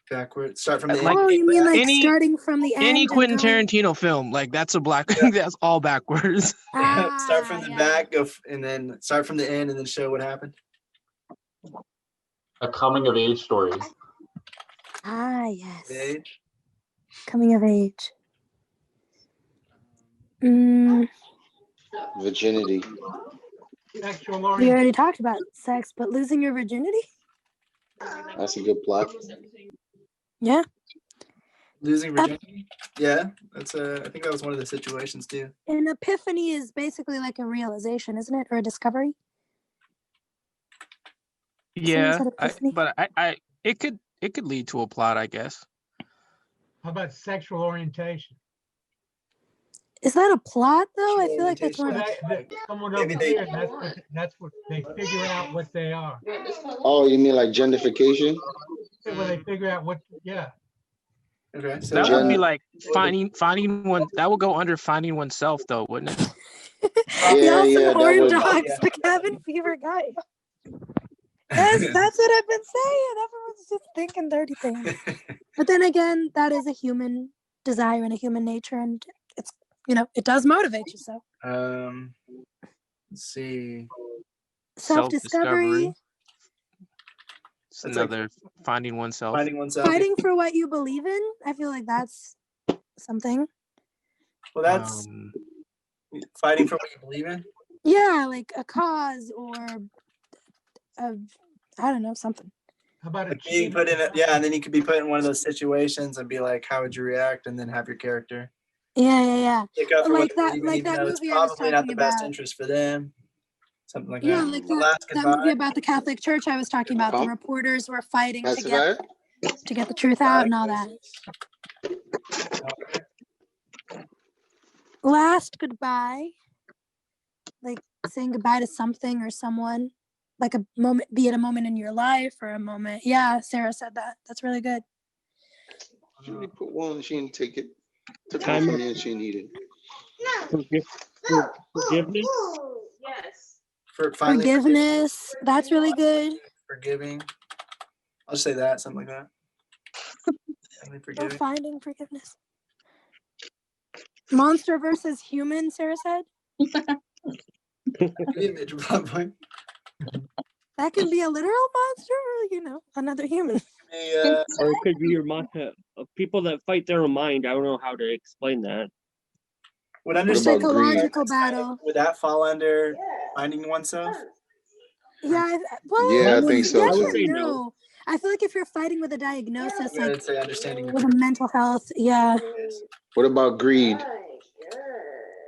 Speaker 1: Backward. Start from the
Speaker 11: Like
Speaker 1: end.
Speaker 2: Oh, you mean like
Speaker 11: any-
Speaker 2: starting from the end?
Speaker 11: Any
Speaker 2: and
Speaker 11: Quentin
Speaker 2: going-
Speaker 11: Tarantino film, like that's a black. That's all backwards.
Speaker 1: Start from the
Speaker 2: yeah.
Speaker 1: back, and then start from the end, and then show what happened.
Speaker 6: A coming of age story.
Speaker 2: Yes.
Speaker 1: Age.
Speaker 2: Coming of age. Mm,
Speaker 8: Virginity.
Speaker 4: Sexual
Speaker 2: we
Speaker 4: orientation.
Speaker 2: already talked about sex, but losing your virginity?
Speaker 8: That's a good plot.
Speaker 2: Yeah.
Speaker 1: Losing virginity. Yeah, that's I think that was one of the situations too.
Speaker 2: An epiphany is basically like a realization, isn't it? Or a discovery?
Speaker 11: Yeah,
Speaker 2: said epiphany?
Speaker 11: but it could lead to a plot, I guess.
Speaker 4: How about sexual orientation?
Speaker 2: Is that a plot though? I
Speaker 1: Sexual
Speaker 2: feel like that's more.
Speaker 4: Someone
Speaker 1: Maybe
Speaker 4: over
Speaker 1: they-
Speaker 4: here, that's what they figure out what they are.
Speaker 8: Oh, you mean like gentrification?
Speaker 4: When they figure out what, yeah.
Speaker 1: Okay, so
Speaker 11: That would be
Speaker 8: Gen-
Speaker 11: like finding one. That would go under finding oneself, though, wouldn't it?
Speaker 8: Yeah,
Speaker 2: Y'all some
Speaker 8: that
Speaker 2: horn
Speaker 8: would-
Speaker 2: dogs,
Speaker 1: yeah.
Speaker 2: the cabin fever guy. Yes, that's what I've been saying. Everyone's just thinking dirty things. But then again, that is a human desire and a human nature, and it's it does motivate you. So
Speaker 1: let's see.
Speaker 2: self-discovery,
Speaker 11: It's
Speaker 1: That's like-
Speaker 11: another finding oneself.
Speaker 1: Finding oneself.
Speaker 2: fighting for what you believe in. I feel like that's something.
Speaker 1: Well, that's fighting for what you believe in.
Speaker 2: Yeah, like a cause or I don't know, something.
Speaker 4: How about
Speaker 1: Like being put in and then you could be put in one of those situations and be like, how would you react? And then have your character
Speaker 2: Yeah.
Speaker 1: stick up for
Speaker 2: Like
Speaker 1: what they
Speaker 2: that-
Speaker 1: believe in,
Speaker 2: like
Speaker 1: even
Speaker 2: that
Speaker 1: though it's
Speaker 2: movie I was
Speaker 1: probably not
Speaker 2: talking
Speaker 1: the best
Speaker 2: about.
Speaker 1: interest for them. Something like
Speaker 2: Yeah,
Speaker 1: that.
Speaker 2: like
Speaker 1: The Last
Speaker 2: that movie
Speaker 1: Goodbye.
Speaker 2: about the Catholic Church I was talking about. The reporters were fighting
Speaker 8: That's
Speaker 2: to get the truth out and all that. Last goodbye, like saying goodbye to something or someone, like a moment, be it a moment in your life or a moment. Yeah, Sarah said that. That's really good.
Speaker 8: She only put one, she didn't take it. Took
Speaker 3: Time
Speaker 8: one
Speaker 3: up.
Speaker 8: from there, she needed.
Speaker 3: Forgiveness.
Speaker 9: Yes.
Speaker 1: Finally
Speaker 2: Forgiveness. That's really good.
Speaker 1: forgiving. I'll just say that, something like that. Finally
Speaker 2: Or
Speaker 1: forgiving.
Speaker 2: finding forgiveness. Monster versus human, Sarah said.
Speaker 1: Could be a major plot point.
Speaker 2: That can be a literal monster or, another human.
Speaker 3: Or it could be your monster of people that fight their own mind. I don't know how to explain that.
Speaker 1: Would understand
Speaker 2: Psychological battle.
Speaker 1: Would that fall under finding oneself?
Speaker 2: Yeah,
Speaker 8: Yeah, I think so
Speaker 2: yes
Speaker 8: too.
Speaker 2: and no. I feel like if you're fighting with a diagnosis,
Speaker 1: I
Speaker 2: like
Speaker 1: would say understanding the
Speaker 2: with a mental health, yeah.
Speaker 8: What about greed?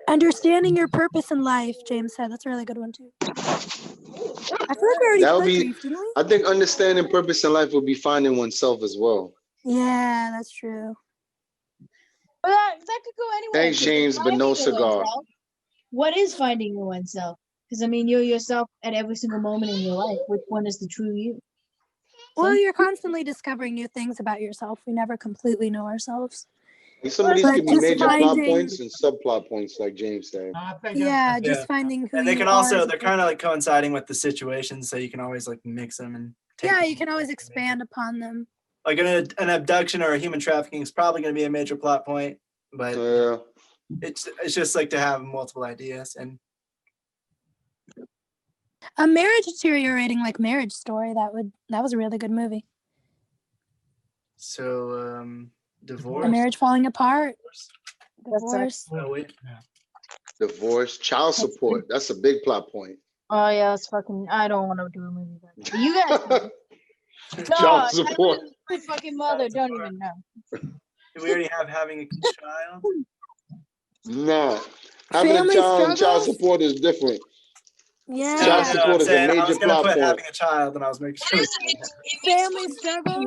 Speaker 2: Understanding your purpose in life, James said. That's a really good one too. I feel like we already
Speaker 8: That would
Speaker 2: put
Speaker 8: be,
Speaker 2: grief, didn't we?
Speaker 8: I think understanding purpose in life would be finding oneself as well.
Speaker 2: Yeah, that's true.
Speaker 9: But that could go anywhere.
Speaker 8: Thanks,
Speaker 9: 'cause
Speaker 8: James, but no
Speaker 9: finding
Speaker 8: cigar.
Speaker 9: oneself- What is finding oneself? Because you're yourself at every single moment in your life. Which one is the true you?
Speaker 2: Well, you're constantly discovering new things about yourself. We never completely know ourselves.
Speaker 8: Some of these
Speaker 2: But
Speaker 8: could be
Speaker 2: just
Speaker 8: major plot
Speaker 2: finding-
Speaker 8: points and subplot points, like James said.
Speaker 2: Yeah, just finding who
Speaker 1: And they
Speaker 2: you
Speaker 1: can
Speaker 2: are
Speaker 1: also,
Speaker 2: as a
Speaker 1: they're kind of like coinciding with the situation, so you can always like mix them and
Speaker 2: Yeah, you can always expand upon them.
Speaker 1: like an abduction or a human trafficking is probably going to be a major plot point, but it's just like to have multiple ideas. And
Speaker 2: A marriage deteriorating like Marriage Story, that was a really good movie.
Speaker 1: so divorce.
Speaker 2: A marriage falling apart. Divorce.
Speaker 1: Oh, wait.
Speaker 8: Divorce, child support. That's a big plot point.
Speaker 9: Oh yeah, it's fucking. I don't want to do a movie about it. But you guys.
Speaker 8: Child support.
Speaker 9: My fucking mother don't even know.
Speaker 1: Do we already have having a child?
Speaker 8: No. Having
Speaker 2: Family
Speaker 8: a child and child
Speaker 2: struggles?
Speaker 8: support is different.
Speaker 2: Yeah.
Speaker 8: Child support is a
Speaker 1: I
Speaker 8: major
Speaker 1: was gonna
Speaker 8: plot
Speaker 1: put
Speaker 8: point.
Speaker 1: having a child, and I was making sure.
Speaker 2: Family struggles.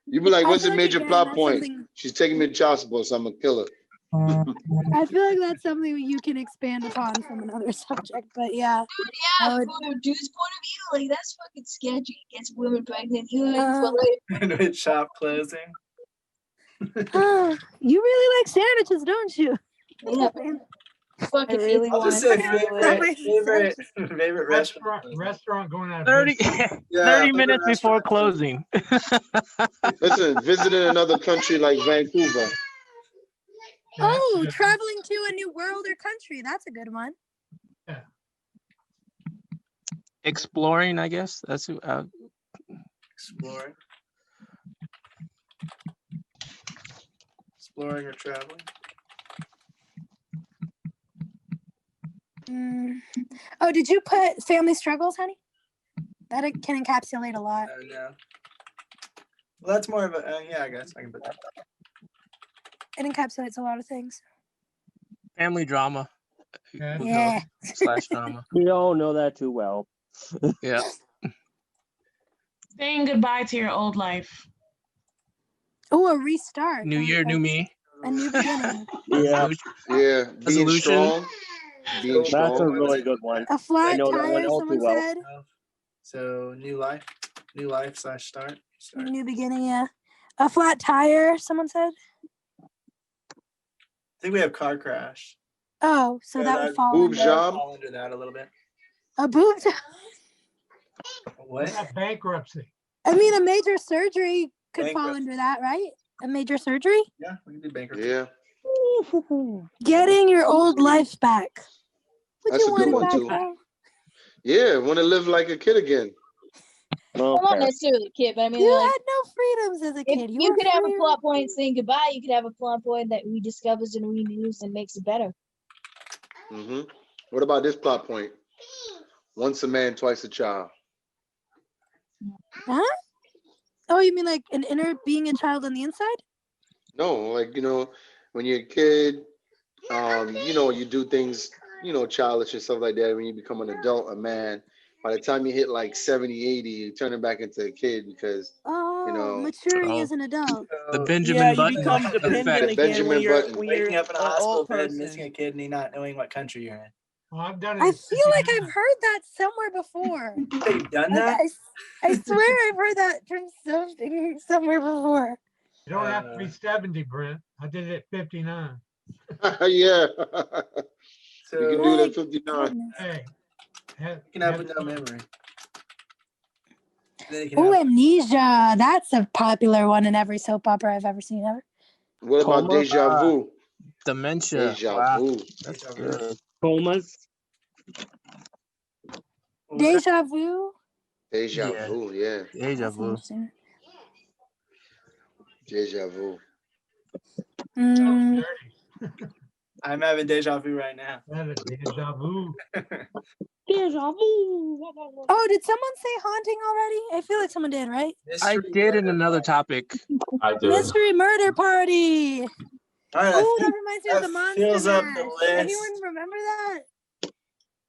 Speaker 8: You be like, what's
Speaker 2: I
Speaker 8: the
Speaker 2: feel like,
Speaker 8: major
Speaker 2: again,
Speaker 8: plot
Speaker 2: that's
Speaker 8: point?
Speaker 2: something-
Speaker 8: She's taking me to child support, so I'm gonna kill her.
Speaker 2: I feel like that's something you can expand upon from another subject, but yeah.
Speaker 9: Yeah, from a dude's point of view, like that's fucking sketchy. Gets women pregnant.
Speaker 1: With shop closing.
Speaker 2: You really like sandwiches, don't you?
Speaker 9: Yeah. Fuck
Speaker 10: I
Speaker 9: it,
Speaker 10: really
Speaker 9: it's-
Speaker 1: I'll just say
Speaker 2: Subway
Speaker 1: favorite restaurant.
Speaker 4: Restaurant going out of
Speaker 11: 30,
Speaker 4: business.
Speaker 11: 30 minutes
Speaker 1: restaurant.
Speaker 11: before closing.
Speaker 8: Listen, visiting another country like Vancouver.
Speaker 2: Oh, traveling to a new world or country. That's a good one.
Speaker 11: Exploring, I guess. That's
Speaker 1: Exploring. Exploring or traveling.
Speaker 2: Oh, did you put family struggles, honey? That can encapsulate a lot.
Speaker 1: No. Well, that's more of a yeah. I guess I can put that.
Speaker 2: It encapsulates a lot of things.
Speaker 11: family drama.
Speaker 2: Yeah.
Speaker 11: Slash drama.
Speaker 3: We all know that too well.
Speaker 11: Yeah.
Speaker 5: Saying goodbye to your old life.
Speaker 2: Oh, a restart.
Speaker 11: New year, new me.
Speaker 2: A new beginning.
Speaker 3: Yeah.
Speaker 8: Yeah, being
Speaker 11: Resolution.
Speaker 8: strong. Being
Speaker 3: That's a
Speaker 8: strong.
Speaker 3: really good one.
Speaker 2: A
Speaker 3: I
Speaker 2: flat
Speaker 3: know that one
Speaker 2: tire,
Speaker 3: all too
Speaker 2: someone
Speaker 3: well.
Speaker 2: said.
Speaker 1: So new life / start.
Speaker 2: New beginning, yeah. A flat tire, someone said.
Speaker 1: I think we have car crash.
Speaker 2: Oh, so that would fall
Speaker 8: Boob
Speaker 2: under
Speaker 8: job.
Speaker 1: Fall under that a little bit.
Speaker 2: a boob job.
Speaker 1: What?
Speaker 4: Bankruptcy.
Speaker 2: I mean, a major surgery could fall
Speaker 1: Bankruptcy.
Speaker 2: under that, right? A major surgery?
Speaker 1: Yeah, we can do bankruptcy.
Speaker 8: Yeah,
Speaker 2: Getting your old life back. Would
Speaker 8: that's
Speaker 2: you
Speaker 8: a good
Speaker 2: want
Speaker 8: one
Speaker 2: it
Speaker 8: too.
Speaker 2: back, though?
Speaker 8: Yeah, want to live like a kid again.
Speaker 9: Well, not necessarily a kid, but I mean,
Speaker 2: You
Speaker 9: like,
Speaker 2: had no freedoms as a
Speaker 9: if
Speaker 2: kid.
Speaker 9: you
Speaker 2: were
Speaker 9: could have a
Speaker 2: free.
Speaker 9: plot point saying goodbye, you could have a plot point that rediscovers and renews and makes it better.
Speaker 8: Hmm. What about this plot point? Once a man, twice a child.
Speaker 2: Huh? Oh, you mean like an inner being a child on the inside?
Speaker 8: No, like, when you're a kid, you do things, childish and stuff like that. When you become an adult, a man, by the time you hit like 70, 80, you turn it back into a kid because,
Speaker 2: Oh, maturing
Speaker 11: Oh.
Speaker 2: as an adult.
Speaker 11: The Benjamin
Speaker 7: Yeah, you
Speaker 11: Button
Speaker 7: become
Speaker 11: effect.
Speaker 7: dependent
Speaker 8: The
Speaker 7: again
Speaker 8: Benjamin
Speaker 7: when you're
Speaker 8: Button.
Speaker 1: Waking up in a
Speaker 7: an
Speaker 1: hospital
Speaker 7: old
Speaker 1: bed,
Speaker 7: person.
Speaker 1: missing a kidney, not knowing what country you're in.
Speaker 4: Well, I've done it.
Speaker 2: I
Speaker 4: at
Speaker 2: feel like
Speaker 4: 59.
Speaker 2: I've heard that somewhere before.
Speaker 1: So you've done
Speaker 2: Like,
Speaker 1: that?
Speaker 2: I swear I've heard that from something somewhere before.
Speaker 4: You don't have to be 70, Brent. I did it at 59.
Speaker 8: Yeah.
Speaker 1: So
Speaker 8: You can do it
Speaker 2: My
Speaker 8: at 59.
Speaker 2: goodness.
Speaker 4: Hey.
Speaker 1: you can have no memory. Then you can
Speaker 2: Oh,
Speaker 1: have-
Speaker 2: amnesia. That's a popular one in every soap opera I've ever seen ever.
Speaker 8: What about
Speaker 3: Coma?
Speaker 8: deja vu?
Speaker 11: Dementia.
Speaker 8: Deja
Speaker 11: Wow.
Speaker 8: vu.
Speaker 11: That's good.
Speaker 3: Comas.
Speaker 1: what was that?
Speaker 2: Deja vu.
Speaker 8: Deja
Speaker 11: Yeah.
Speaker 8: vu, yeah.
Speaker 11: Deja
Speaker 2: That's
Speaker 11: vu.
Speaker 2: interesting.
Speaker 8: Deja vu.
Speaker 2: Mm,
Speaker 1: I'm having deja vu right now.
Speaker 4: That is deja vu.
Speaker 3: Deja vu.
Speaker 2: oh, did someone say haunting already? I feel like someone did, right?
Speaker 11: I
Speaker 1: Mystery
Speaker 11: did in
Speaker 1: murder
Speaker 11: another
Speaker 1: party.
Speaker 11: topic.
Speaker 6: I did.
Speaker 2: Mystery murder party.
Speaker 1: All right,
Speaker 2: Oh,
Speaker 1: I
Speaker 2: that
Speaker 1: think
Speaker 2: reminds me of
Speaker 1: that
Speaker 2: the Monster
Speaker 1: fills up
Speaker 2: Mash.
Speaker 1: the list.
Speaker 2: Anyone remember that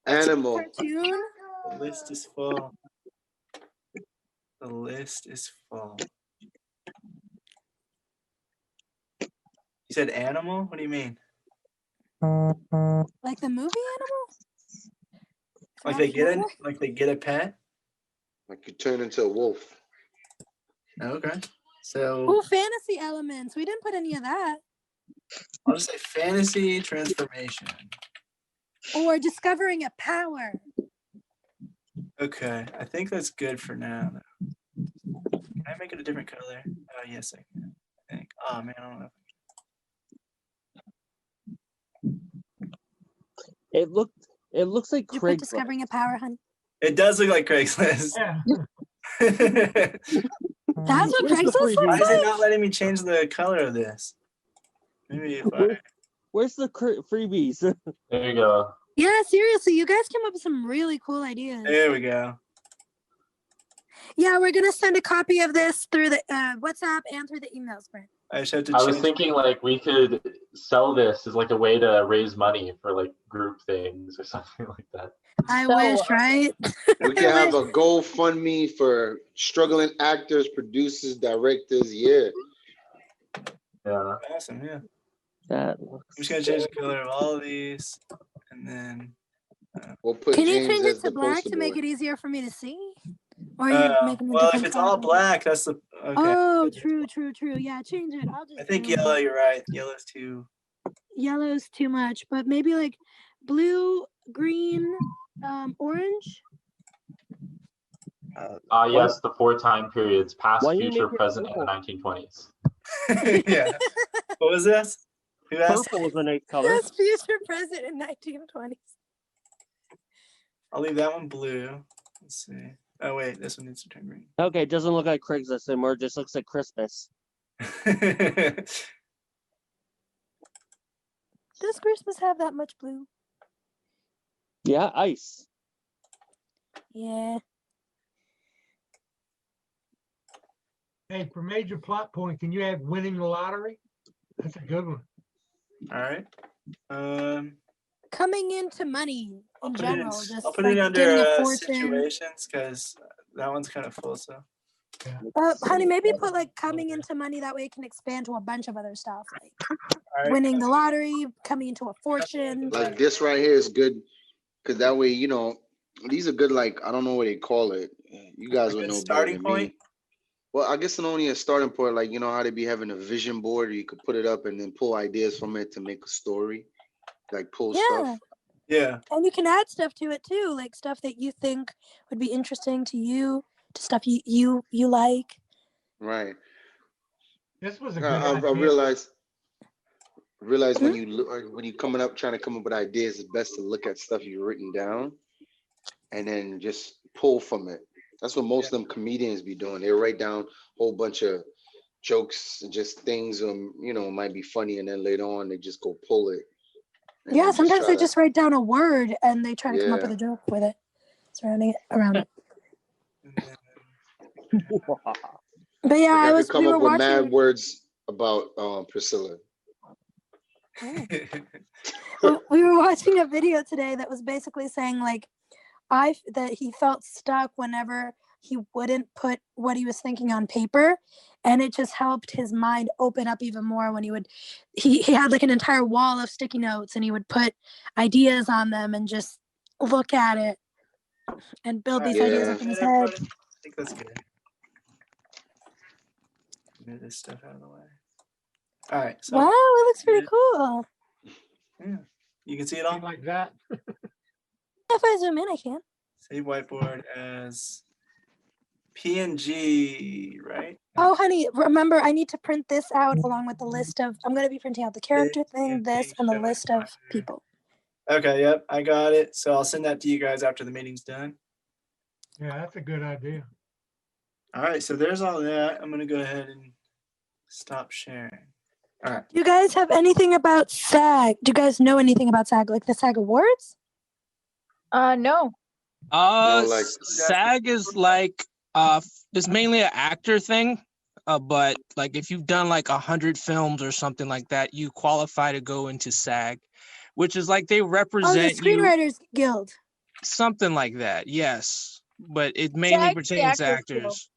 Speaker 8: Animal.
Speaker 2: cartoon?
Speaker 1: The list is full. The list is full. You said animal? What do you mean?
Speaker 2: Like the movie Animal?
Speaker 1: Like they get a pet?
Speaker 8: Like you turn into a wolf.
Speaker 1: Okay. So
Speaker 2: Oh, fantasy elements. We didn't put any of that.
Speaker 1: I'll just say fantasy transformation.
Speaker 2: Or discovering a power.
Speaker 1: Okay, I think that's good for now. Can I make it a different color? Oh, yes, I can. I think. Oh man, I don't know.
Speaker 3: It looks like
Speaker 2: Did you put
Speaker 3: Craigslist.
Speaker 2: discovering a power, honey?
Speaker 1: It does look like Craigslist.
Speaker 4: Yeah.
Speaker 2: That's what
Speaker 3: Where's the
Speaker 2: Craigslist
Speaker 3: freebie?
Speaker 1: Why
Speaker 2: looks
Speaker 1: is it
Speaker 2: like?
Speaker 1: not letting me change the color of this? Maybe if I.
Speaker 3: Where's the freebies?
Speaker 6: There you go.
Speaker 2: Yeah, seriously, you guys came up with some really cool ideas.
Speaker 1: There we go.
Speaker 2: Yeah, we're gonna send a copy of this through the WhatsApp and through the emails, Brent.
Speaker 1: I just have to
Speaker 6: I was
Speaker 1: change.
Speaker 6: thinking like we could sell this as like a way to raise money for like group things or something like that.
Speaker 2: I
Speaker 9: So,
Speaker 2: wish, right?
Speaker 8: We can have a GoFundMe for struggling actors, producers, directors. Yeah.
Speaker 6: Yeah.
Speaker 1: Awesome, yeah.
Speaker 3: That
Speaker 1: I'm just gonna change the color of all of these, and then.
Speaker 8: We'll put
Speaker 2: Can you
Speaker 8: James
Speaker 2: change
Speaker 8: as
Speaker 2: it
Speaker 8: the
Speaker 2: to black
Speaker 8: poster
Speaker 2: to make
Speaker 8: boy.
Speaker 2: it easier for me to see? Or are you making a
Speaker 1: Well, if
Speaker 2: different
Speaker 1: it's all
Speaker 2: color?
Speaker 1: black, that's the. Okay.
Speaker 2: Oh, true. Yeah, change it. I'll just.
Speaker 1: I think
Speaker 2: do it.
Speaker 1: yellow. You're right. Yellow's too.
Speaker 2: yellow's too much, but maybe like blue, green, orange.
Speaker 6: Yes, the 4 time periods: past,
Speaker 3: Why you
Speaker 6: future,
Speaker 3: make it
Speaker 6: present, and the
Speaker 3: purple?
Speaker 6: 1920s.
Speaker 1: Yeah. What was this? Who asked?
Speaker 3: Purple is a nice color.
Speaker 2: Past, future, present, and 1920s.
Speaker 1: I'll leave that one blue. Let's see. Oh wait, this one needs to turn green.
Speaker 3: Okay, it doesn't look like Craigslist anymore. It just looks like Christmas.
Speaker 2: Does Christmas have that much blue?
Speaker 3: Yeah, ice.
Speaker 2: Yeah.
Speaker 4: Hey, for major plot point, can you add winning the lottery? That's a good one.
Speaker 1: All right.
Speaker 2: Coming into money in general, just
Speaker 1: I'll put
Speaker 2: like
Speaker 1: it under
Speaker 2: getting a fortune.
Speaker 1: situations because that one's kind of full. So.
Speaker 2: Honey, maybe put like coming into money. That way it can expand to a bunch of other stuff, like
Speaker 1: Right.
Speaker 2: winning the lottery, coming into a fortune.
Speaker 8: Like this right here is good because that way, you know, these are good. Like I don't know what they call it. You guys would know better
Speaker 1: starting
Speaker 8: than
Speaker 1: point.
Speaker 8: me. Well, I guess it's only a starting point. Like you know how they be having a vision board, or you could put it up and then pull ideas from it to make a story. Like pull stuff.
Speaker 1: Yeah.
Speaker 2: And you can add stuff to it too, like stuff that you think would be interesting to you, to stuff you like.
Speaker 8: Right.
Speaker 4: This was a good
Speaker 8: I
Speaker 4: idea.
Speaker 8: realize when you coming up trying to come up with ideas, it's best to look at stuff you've written down and then just pull from it. That's what most of them comedians be doing. They write down a whole bunch of jokes and just things you know might be funny, and then later on they just go pull it.
Speaker 2: Yeah, sometimes they just write down a word and they try to come up
Speaker 8: Yeah.
Speaker 2: with a joke with it, surrounding it around it. But yeah,
Speaker 8: Like I could come
Speaker 2: we were
Speaker 8: up with
Speaker 2: watching.
Speaker 8: mad words about Priscilla.
Speaker 2: We were watching a video today that was basically saying like that he felt stuck whenever he wouldn't put what he was thinking on paper, and it just helped his mind open up even more when he had like an entire wall of sticky notes and he would put ideas on them and just look at it and build these ideas up in his head.
Speaker 1: I think that's good. Move this stuff out of the way. All right. So
Speaker 2: Wow, it looks pretty cool.
Speaker 1: Yeah. You can see it all
Speaker 4: like that.
Speaker 2: If I zoom in, I can.
Speaker 1: Save whiteboard as PNG, right?
Speaker 2: Oh, honey, remember, I need to print this out along with the list of, I'm going to be printing out the character thing, this, and the list of people.
Speaker 1: Okay, yep, I got it. So I'll send that to you guys after the meeting's done.
Speaker 4: Yeah, that's a good idea.
Speaker 1: All right, so there's all that. I'm going to go ahead and stop sharing. All right.
Speaker 2: Do you guys have anything about SAG? Do you guys know anything about SAG, like the SAG Awards?
Speaker 10: No.
Speaker 11: SAG is like it's mainly an actor thing, but like if you've done like 100 films or something like that, you qualify to go into SAG, which is like they represent
Speaker 2: the Screenwriters Guild.
Speaker 11: Something like that, yes. But it mainly pertains to actors.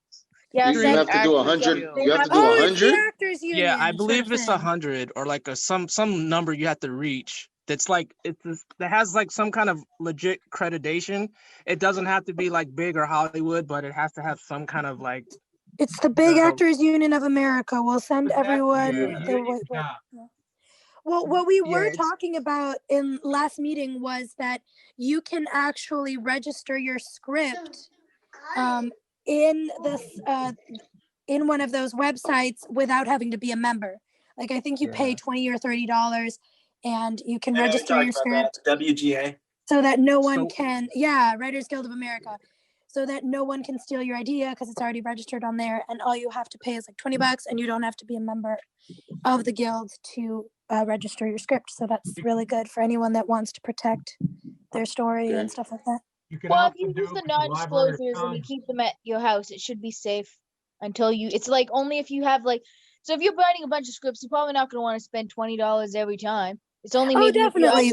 Speaker 10: Yeah,
Speaker 8: you have to do 100. You have to do 100.
Speaker 11: Yeah, I believe it's 100 or like some number you have to reach. That's like that has like some kind of legit accreditation. It doesn't have to be like big or Hollywood, but it has to have some kind of like.
Speaker 2: It's the Big Actors Union of America. We'll send everyone Well, what we were talking about in last meeting was that you can actually register your script in this in one of those websites without having to be a member. Like I think you pay $20 or $30 and you can register your script.
Speaker 1: WGA.
Speaker 2: So that no one can, Writers Guild of America. So that no one can steal your idea because it's already registered on there, and all you have to pay is like $20, and you don't have to be a member of the guild to register your script. So that's really good for anyone that wants to protect their story and stuff like that.
Speaker 12: Well, if you use the non-disclosures and you keep them at your house, it should be safe until you. It's like only if you have like. So if you're writing a bunch of scripts, you're probably not going to want to spend $20 every time. It's only maybe.
Speaker 2: Definitely.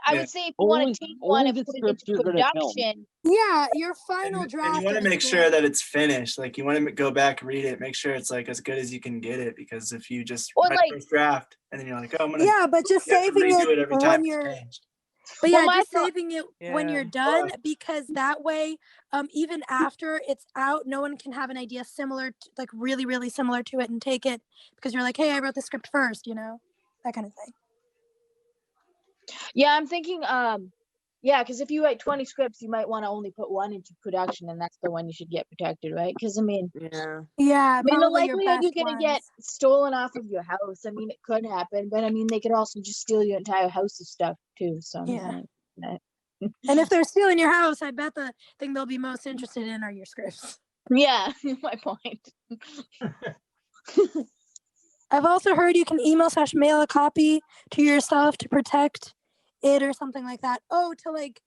Speaker 12: I would say if you want to take one and put it into production.
Speaker 2: Yeah, your final draft.
Speaker 1: And you want to make sure that it's finished. Like you want to go back, read it, make sure it's like as good as you can get it. Because if you just write the first draft and then you're like, oh, I'm gonna
Speaker 2: but just saving it
Speaker 1: every time
Speaker 2: when you're.
Speaker 1: changed.
Speaker 2: But just saving it when you're done, because that way, even after it's out, no one can have an idea similar, to, like really, really similar to it and take it because you're like, hey, I wrote the script first, you know, that kind of thing.
Speaker 12: Yeah, I'm thinking, yeah, because if you write 20 scripts, you might want to only put one into production, and that's the one you should get protected, right? Because I mean,
Speaker 7: Yeah.
Speaker 2: Yeah,
Speaker 12: the
Speaker 2: probably your
Speaker 12: likelihood you're
Speaker 2: best
Speaker 12: gonna get
Speaker 2: ones.
Speaker 12: stolen off of your house, I mean, it could happen, but I mean, they could also just steal your entire house of stuff too. So I mean,
Speaker 2: Yeah.
Speaker 12: that-
Speaker 2: And if they're stealing your house, I bet the thing they'll be most interested in are your scripts.
Speaker 12: yeah, my point.
Speaker 2: I've also heard you can email/mail a copy to yourself to protect it or something like that. Oh, to like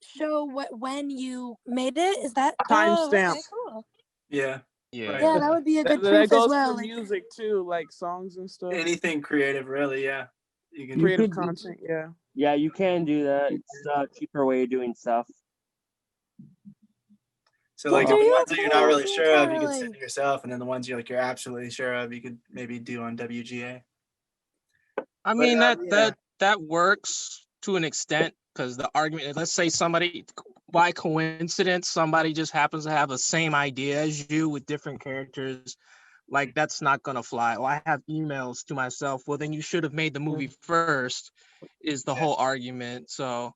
Speaker 2: show when you made it. Is that
Speaker 7: Timestamp.
Speaker 2: Okay, cool.
Speaker 1: Yeah.
Speaker 11: Yeah.
Speaker 1: Right.
Speaker 2: Yeah, that would be a good
Speaker 7: That
Speaker 2: proof as
Speaker 7: goes
Speaker 2: well.
Speaker 7: for
Speaker 2: Like,
Speaker 7: music too, like songs and stuff.
Speaker 1: Anything creative, really. Yeah. You can.
Speaker 7: Creative content, yeah.
Speaker 3: Yeah, you can do that. It's a cheaper way of doing stuff.
Speaker 1: So like the
Speaker 2: Are you
Speaker 1: ones that you're not really
Speaker 2: okay?
Speaker 1: sure of, you can
Speaker 2: Totally.
Speaker 1: send to yourself, and then the ones you're absolutely sure of, you could maybe do on WGA.
Speaker 11: I mean that works to an extent because the argument. Let's say somebody, by coincidence, somebody just happens to have the same idea as you with different characters. Like that's not gonna fly. Well, I have emails to myself. Well, then you should have made the movie first. Is the whole argument. So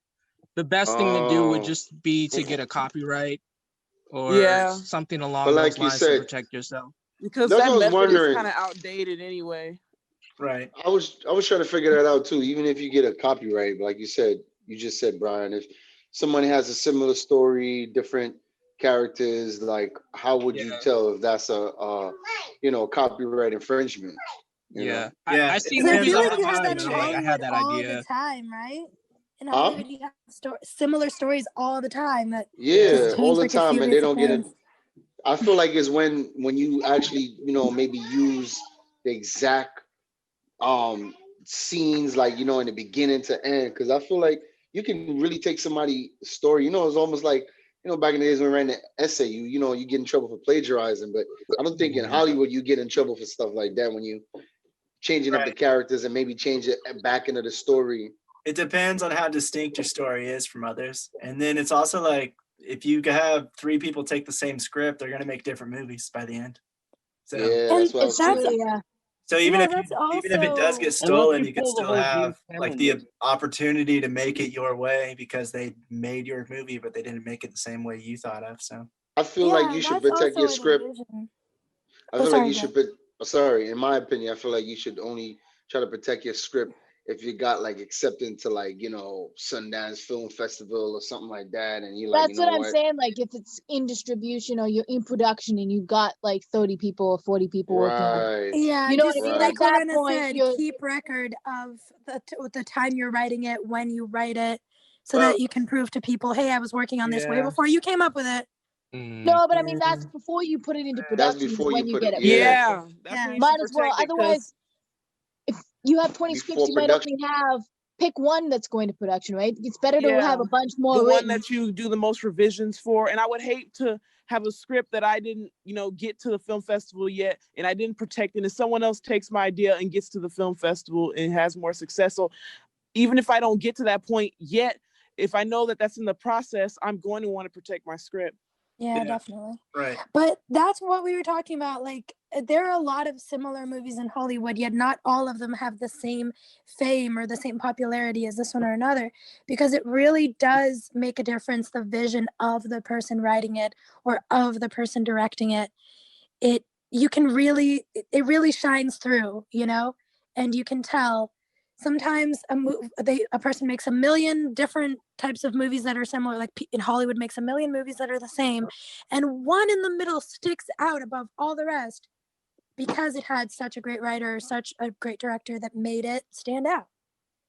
Speaker 11: the best thing to do would just be to get a copyright or something along
Speaker 8: But like
Speaker 11: those
Speaker 8: you
Speaker 11: lines
Speaker 8: said,
Speaker 11: to protect yourself.
Speaker 7: Because
Speaker 8: That's
Speaker 7: that
Speaker 8: what I was
Speaker 7: method is
Speaker 8: wondering.
Speaker 7: kind of outdated anyway.
Speaker 1: Right.
Speaker 8: I was trying to figure that out too. Even if you get a copyright, like you just said, Brian, if someone has a similar story, different characters, like how would you tell if that's a copyright infringement? You know?
Speaker 1: Yeah.
Speaker 11: I see
Speaker 2: I
Speaker 11: movies
Speaker 2: feel
Speaker 11: all
Speaker 2: like
Speaker 11: the
Speaker 2: you have that
Speaker 11: time.
Speaker 2: in
Speaker 11: You know, like I
Speaker 2: Hollywood
Speaker 11: had that
Speaker 2: all
Speaker 11: idea.
Speaker 2: the time, right? In
Speaker 8: Huh?
Speaker 2: Hollywood, you have similar stories all the time that
Speaker 8: Yeah,
Speaker 2: just
Speaker 8: all
Speaker 2: change
Speaker 8: the
Speaker 2: like a
Speaker 8: time,
Speaker 2: few
Speaker 8: and they don't get it.
Speaker 2: different
Speaker 8: I feel like it's when you actually, maybe use the exact scenes, like in the beginning to end, because I feel like you can really take somebody's story. It's almost like back in the days when we ran the essay, you get in trouble for plagiarizing, but I don't think in Hollywood you get in trouble for stuff like that when you changing up the characters and maybe change it back into the story.
Speaker 1: It depends on how distinct your story is from others, and then it's also like if you have 3 people take the same script, they're gonna make different movies by the end. So
Speaker 8: Yeah, that's what I was thinking.
Speaker 1: So even if it does get stolen,
Speaker 3: you
Speaker 1: you can
Speaker 3: pull the
Speaker 1: still
Speaker 3: whole
Speaker 1: have
Speaker 3: James
Speaker 1: like
Speaker 3: Cameron
Speaker 1: the opportunity to make it your way because they made your movie, but they didn't make it the same way you thought of. So
Speaker 8: I feel like you should protect your script. I feel like you should put. Sorry, in my opinion, I feel like you should only try to protect your script if you got like accepted to like Sundance Film Festival or something like that, and you like
Speaker 12: That's what I'm saying. Like if it's in distribution or you're in production and you've got like 30 people or 40 people working on it.
Speaker 2: Yeah,
Speaker 12: You know
Speaker 2: just
Speaker 12: what I mean?
Speaker 2: like
Speaker 12: At that
Speaker 2: Lorena
Speaker 12: point,
Speaker 2: said,
Speaker 12: you're
Speaker 2: keep record of the time you're writing it, when you write it, so
Speaker 8: Well,
Speaker 2: that you can prove to people, hey, I was working on this way
Speaker 7: Yeah.
Speaker 2: before you came up with it.
Speaker 12: no, but I mean that's before you put it into
Speaker 8: That's
Speaker 12: production.
Speaker 8: before
Speaker 12: when
Speaker 8: you
Speaker 12: you
Speaker 8: put
Speaker 12: get
Speaker 8: it.
Speaker 12: it.
Speaker 7: Yeah, that's when you
Speaker 12: Might
Speaker 7: should
Speaker 12: as well.
Speaker 7: protect it, 'cause
Speaker 12: Otherwise, if you have 20
Speaker 8: Before
Speaker 12: scripts, you might
Speaker 8: production.
Speaker 12: only pick one that's going to production, right? It's better to have a bunch more
Speaker 7: the
Speaker 12: written.
Speaker 7: one that you do the most revisions for. And I would hate to have a script that I didn't, get to the film festival yet, and I didn't protect it, and someone else takes my idea and gets to the film festival and has more success. So even if I don't get to that point yet, if I know that that's in the process, I'm going to want to protect my script.
Speaker 2: Yeah, definitely.
Speaker 1: Right.
Speaker 2: But that's what we were talking about. Like, there are a lot of similar movies in Hollywood, yet not all of them have the same fame or the same popularity as this one or another, because it really does make a difference, the vision of the person writing it or of the person directing it. It really shines through, and you can tell. Sometimes a person makes a million different types of movies that are similar, like in Hollywood makes a million movies that are the same, and one in the middle sticks out above all the rest because it had such a great writer, such a great director that made it stand out.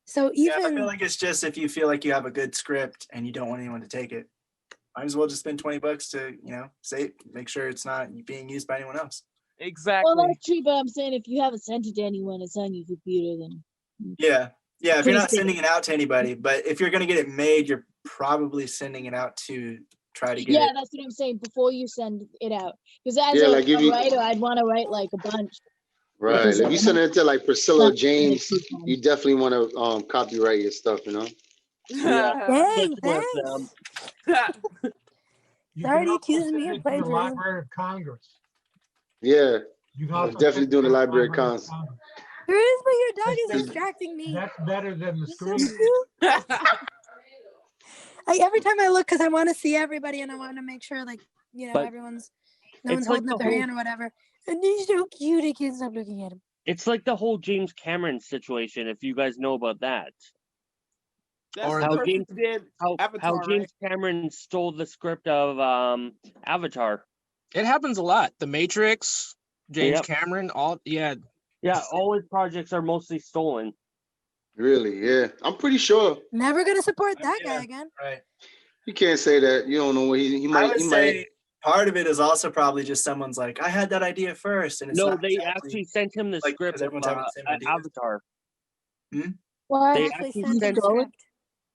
Speaker 2: So
Speaker 1: I feel like it's just if you feel like you have a good script and you don't want anyone to take it, might as well just spend $20 to make sure it's not being used by anyone else.
Speaker 7: Exactly.
Speaker 12: Well, that's true, but I'm saying if you haven't sent it to anyone, it's on your computer, then.
Speaker 1: Yeah. If you're
Speaker 12: Pretty
Speaker 1: not
Speaker 12: safe.
Speaker 1: sending it out to anybody, but if you're going to get it made, you're probably sending it out to try to get
Speaker 12: Yeah,
Speaker 1: it.
Speaker 12: that's what I'm saying. Before you send it out, because as
Speaker 8: Yeah,
Speaker 12: a
Speaker 8: like if you-
Speaker 12: writer, I'd want to write like a bunch.
Speaker 8: Right.
Speaker 12: Because
Speaker 8: If you send it to like Priscilla
Speaker 12: not
Speaker 8: James,
Speaker 12: many people.
Speaker 8: you definitely want to copyright your stuff,
Speaker 2: Dang, thanks.
Speaker 4: You
Speaker 2: Already
Speaker 4: can also
Speaker 2: accusing
Speaker 4: send
Speaker 2: me
Speaker 4: it
Speaker 2: of
Speaker 4: to the
Speaker 2: plagiarism.
Speaker 4: Library of Congress.
Speaker 8: Yeah.
Speaker 4: You can
Speaker 8: I'm
Speaker 4: also
Speaker 8: definitely
Speaker 4: send it
Speaker 8: doing the
Speaker 4: to
Speaker 8: Library of
Speaker 4: Congress.
Speaker 8: Congress.
Speaker 2: Chris, but your dog is distracting me.
Speaker 4: That's better than the
Speaker 2: He's so
Speaker 4: screen.
Speaker 2: cute. Every time I look, because I want to see everybody and I want to make sure, like, you know,
Speaker 3: But
Speaker 2: everyone's,
Speaker 3: it's
Speaker 2: no one's
Speaker 3: like
Speaker 2: holding
Speaker 3: the
Speaker 2: up their
Speaker 3: whole-
Speaker 2: hand or whatever. And he's so cute. I can't stop looking at him.
Speaker 3: It's like the whole James Cameron situation, if you guys know about that.
Speaker 7: That's
Speaker 11: Or
Speaker 7: the
Speaker 3: How
Speaker 7: person
Speaker 3: James,
Speaker 7: who did
Speaker 3: how
Speaker 7: Avatar,
Speaker 3: James
Speaker 7: right?
Speaker 3: Cameron stole the script of Avatar.
Speaker 11: It happens a lot. The Matrix, James
Speaker 3: Yep.
Speaker 11: Cameron, all
Speaker 3: Yeah, all his projects are mostly stolen.
Speaker 8: Really? Yeah. I'm pretty sure
Speaker 2: Never going to support that
Speaker 1: Yeah.
Speaker 2: guy again.
Speaker 1: Right.
Speaker 8: you can't say that. You don't know what he
Speaker 1: I
Speaker 8: might.
Speaker 1: would
Speaker 8: He
Speaker 1: say
Speaker 8: might.
Speaker 1: part of it is also probably just someone's like, I had that idea first, and it's
Speaker 3: No,
Speaker 1: not
Speaker 3: they
Speaker 1: exactly
Speaker 3: actually sent him the
Speaker 1: like
Speaker 3: script
Speaker 1: because
Speaker 3: of
Speaker 1: everyone's having the same idea.
Speaker 3: Avatar.
Speaker 12: Why?
Speaker 3: They
Speaker 2: Actually
Speaker 3: actually
Speaker 2: sent him
Speaker 3: sent
Speaker 2: the script.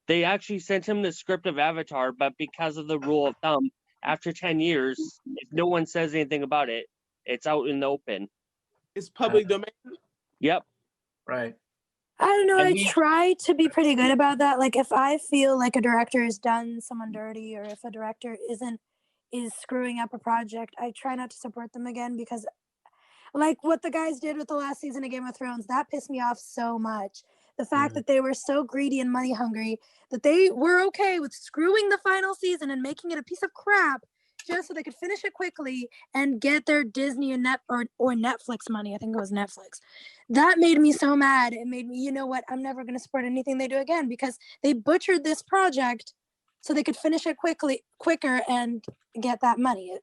Speaker 3: They actually sent him the script of Avatar, but because of the rule of thumb, after 10 years, if no one says anything about it, it's out in the open.
Speaker 7: It's public domain.
Speaker 3: Yep.
Speaker 1: Right.
Speaker 2: I don't know.
Speaker 3: And
Speaker 2: I
Speaker 3: he-
Speaker 2: try to be pretty good about that. Like if I feel like a director has done someone dirty, or if a director is screwing up a project, I try not to support them again, because like what the guys did with the last season of Game of Thrones, that pissed me off so much. The fact that they were so greedy and money hungry that they were okay with screwing the final season and making it a piece of crap just so they could finish it quickly and get their Disney and or Netflix money. I think it was Netflix. That made me so mad. It made me, you know what? I'm never going to support anything they do again, because they butchered this project so they could finish it quicker and get that money.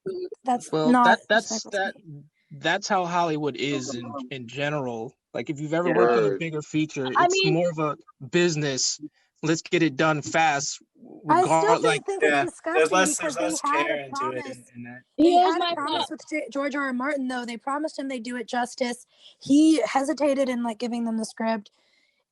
Speaker 2: That's
Speaker 11: well,
Speaker 2: not
Speaker 11: that's
Speaker 2: respectful to me.
Speaker 11: that's how Hollywood is in general. Like if you've ever worked on a
Speaker 8: Word.
Speaker 11: bigger feature,
Speaker 12: I
Speaker 11: it's
Speaker 12: mean-
Speaker 11: more of a business. Let's get it done fast.
Speaker 2: I still
Speaker 11: Like
Speaker 2: think
Speaker 1: Yeah,
Speaker 2: it's
Speaker 1: there's
Speaker 2: disgusting
Speaker 1: less
Speaker 2: because
Speaker 1: there's
Speaker 2: they
Speaker 1: less
Speaker 2: had
Speaker 1: care
Speaker 2: a
Speaker 1: into it
Speaker 2: promise.
Speaker 1: in that.
Speaker 2: They
Speaker 12: Here's
Speaker 2: had
Speaker 12: my
Speaker 2: a promise with George R. R. Martin, though. They promised him they'd do it justice. He hesitated in like giving them the script,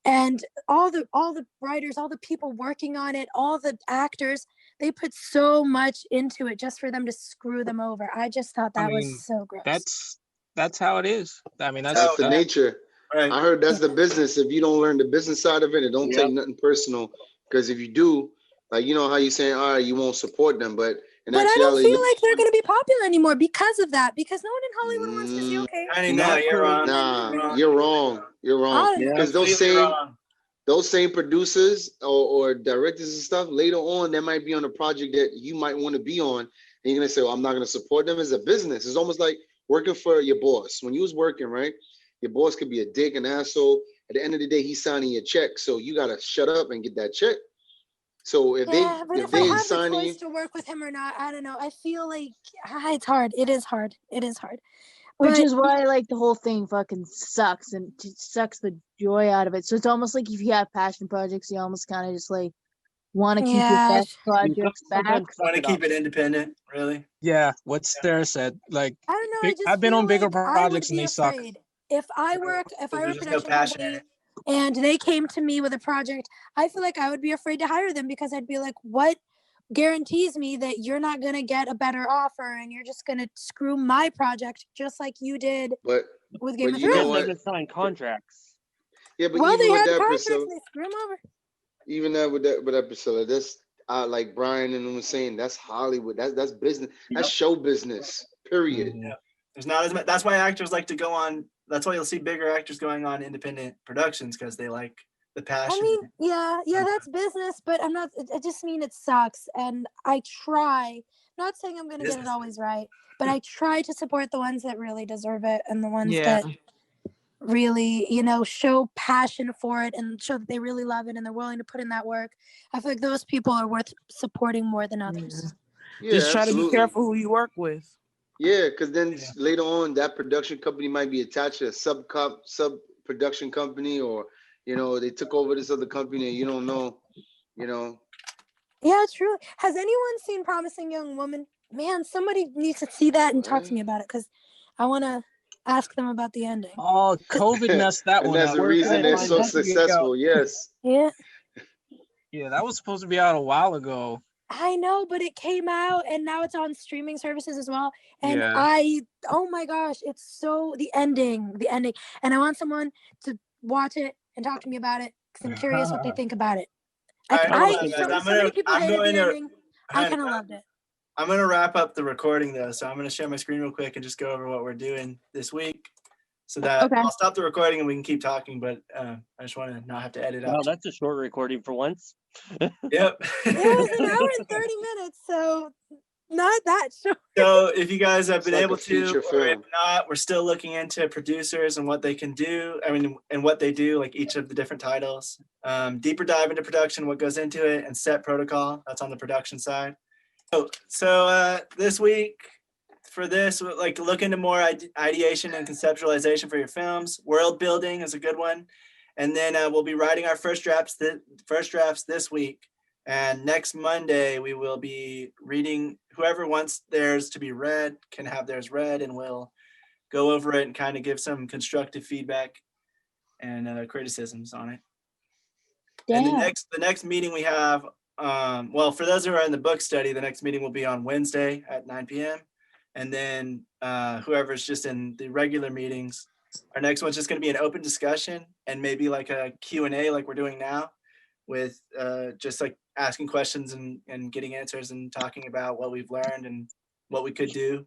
Speaker 2: and all the writers, all the people working on it, all the actors, they put so much into it just for them to screw them over. I just thought that
Speaker 11: I mean,
Speaker 2: was so gross.
Speaker 11: that's how it is. I mean,
Speaker 8: That's
Speaker 1: So-
Speaker 8: the nature.
Speaker 1: Right.
Speaker 8: I heard that's the business. If you don't learn the business side of it, and don't
Speaker 3: Yep.
Speaker 8: take nothing personal, because if you do, like you know how you saying, all right, you won't support them, but in
Speaker 2: But I don't
Speaker 8: actuality,
Speaker 2: feel like they're going to be popular anymore because of that. Because no one in Hollywood wants to see. Okay,
Speaker 1: I
Speaker 3: Not
Speaker 1: know you're
Speaker 3: for-
Speaker 1: wrong.
Speaker 8: nah, you're wrong. You're
Speaker 2: I
Speaker 8: wrong.
Speaker 2: don't know.
Speaker 8: Because
Speaker 1: Completely wrong.
Speaker 8: those same producers or directors and stuff, later on, they might be on a project that you might want to be on, and you're gonna say, "Well, I'm not gonna support them." As a business, it's almost like working for your boss. When you was working, right? Your boss could be a dick, an asshole. At the end of the day, he's signing your check, so you gotta shut up and get that check. So if
Speaker 2: Yeah, but if I
Speaker 8: they
Speaker 2: have the
Speaker 8: signing,
Speaker 2: choice to work with him or not, I don't know. I feel like it's hard. It is hard. It is hard.
Speaker 12: Which
Speaker 2: But-
Speaker 12: is why like the whole thing fucking sucks and it sucks the joy out of it. So it's almost like if you have passion projects, you almost kind of just like want to keep
Speaker 2: Yeah.
Speaker 12: your best projects back.
Speaker 3: Sometimes suck
Speaker 1: Want to
Speaker 3: it
Speaker 1: keep
Speaker 3: up.
Speaker 1: it independent, really?
Speaker 11: yeah, what Sarah said. Like
Speaker 2: I don't know. I just
Speaker 11: I've been
Speaker 2: feel
Speaker 11: on bigger
Speaker 2: like I would
Speaker 11: projects and
Speaker 2: be
Speaker 11: they suck.
Speaker 2: afraid. If I were a
Speaker 1: There's just no
Speaker 2: production
Speaker 1: passion in
Speaker 2: company
Speaker 1: it.
Speaker 2: and they came to me with a project, I feel like I would be afraid to hire them, because I'd be like, what guarantees me that you're not going to get a better offer and you're just going to screw my project just like you did
Speaker 8: but
Speaker 2: with Game of
Speaker 8: you know
Speaker 2: Thrones?
Speaker 8: what?
Speaker 3: Them to sign contracts.
Speaker 8: Yeah, but
Speaker 2: Well,
Speaker 8: even
Speaker 2: they
Speaker 8: with
Speaker 2: had
Speaker 8: that,
Speaker 2: contracts
Speaker 8: Priscilla,
Speaker 2: and they screw them over.
Speaker 8: even that with that Priscilla, that's like Brian and them was saying, that's Hollywood. That's business. That's show business. Period.
Speaker 11: Mhm.
Speaker 1: There's not as much. That's why actors like to go on. That's why you'll see bigger actors going on independent productions, because they like the passion.
Speaker 2: I mean, yeah, that's business, but I'm not. I just mean it sucks, and I try. Not saying I'm gonna get it
Speaker 1: Business.
Speaker 2: always right, but I try to support the ones that really deserve it and the ones
Speaker 7: Yeah.
Speaker 2: that really, show passion for it and show that they really love it and they're willing to put in that work. I feel like those people are worth supporting more than others.
Speaker 8: Yeah,
Speaker 7: Just try to
Speaker 8: absolutely.
Speaker 7: be careful who you work with.
Speaker 8: Yeah, because then
Speaker 1: Yeah.
Speaker 8: later on, that production company might be attached to a sub production company, or they took over this other company and you don't know.
Speaker 2: Yeah, it's true. Has anyone seen Promising Young Woman? Man, somebody needs to see that and talk to me about it, because I want to ask them about the ending.
Speaker 11: Oh, COVID messed that
Speaker 8: And
Speaker 11: one
Speaker 8: that's
Speaker 11: up.
Speaker 8: the
Speaker 11: We're
Speaker 8: reason they're
Speaker 11: trying
Speaker 8: so
Speaker 11: to figure it out.
Speaker 8: successful. Yes.
Speaker 2: Yeah.
Speaker 11: Yeah, that was supposed to be out a while ago.
Speaker 2: I know, but it came out and now it's on streaming services as well. And
Speaker 11: Yeah.
Speaker 2: oh my gosh, it's so the ending. And I want someone to watch it and talk to me about it, because I'm curious what they think about it.
Speaker 1: All right, hold on,
Speaker 2: So
Speaker 1: guys.
Speaker 2: many people
Speaker 1: I'm
Speaker 2: hated
Speaker 1: going
Speaker 2: the
Speaker 1: to-
Speaker 2: ending. I kind of loved it.
Speaker 1: I'm going to wrap up the recording though, so I'm going to share my screen real quick and just go over what we're doing this week. so that
Speaker 10: Okay.
Speaker 1: I'll stop the recording and we can keep talking, but I just want to not have to edit
Speaker 3: Wow,
Speaker 1: out.
Speaker 3: that's a short recording for once.
Speaker 1: Yep.
Speaker 2: It was an hour and 30 minutes, so not that short.
Speaker 1: So if you guys have
Speaker 8: It's
Speaker 1: been
Speaker 8: like
Speaker 1: able
Speaker 8: a
Speaker 1: to,
Speaker 8: feature
Speaker 1: or if
Speaker 8: film.
Speaker 1: not, we're still looking into producers and what they can do. I mean, and what they do, like each of the different titles. Deeper dive into production, what goes into it, and set protocol. That's on the production side. So this week for this, like look into more ideation and conceptualization for your films. World building is a good one. And then we'll be writing our first drafts this week. And next Monday, we will be reading. Whoever wants theirs to be read can have theirs read, and we'll go over it and kind of give some constructive feedback and criticisms on it. And
Speaker 12: Damn.
Speaker 1: the next meeting we have, well, for those who are in the book study, the next meeting will be on Wednesday at 9 p.m. And then whoever's just in the regular meetings, our next one's just going to be an open discussion and maybe like a Q&A like we're doing now, with just like asking questions and getting answers and talking about what we've learned and what we could do.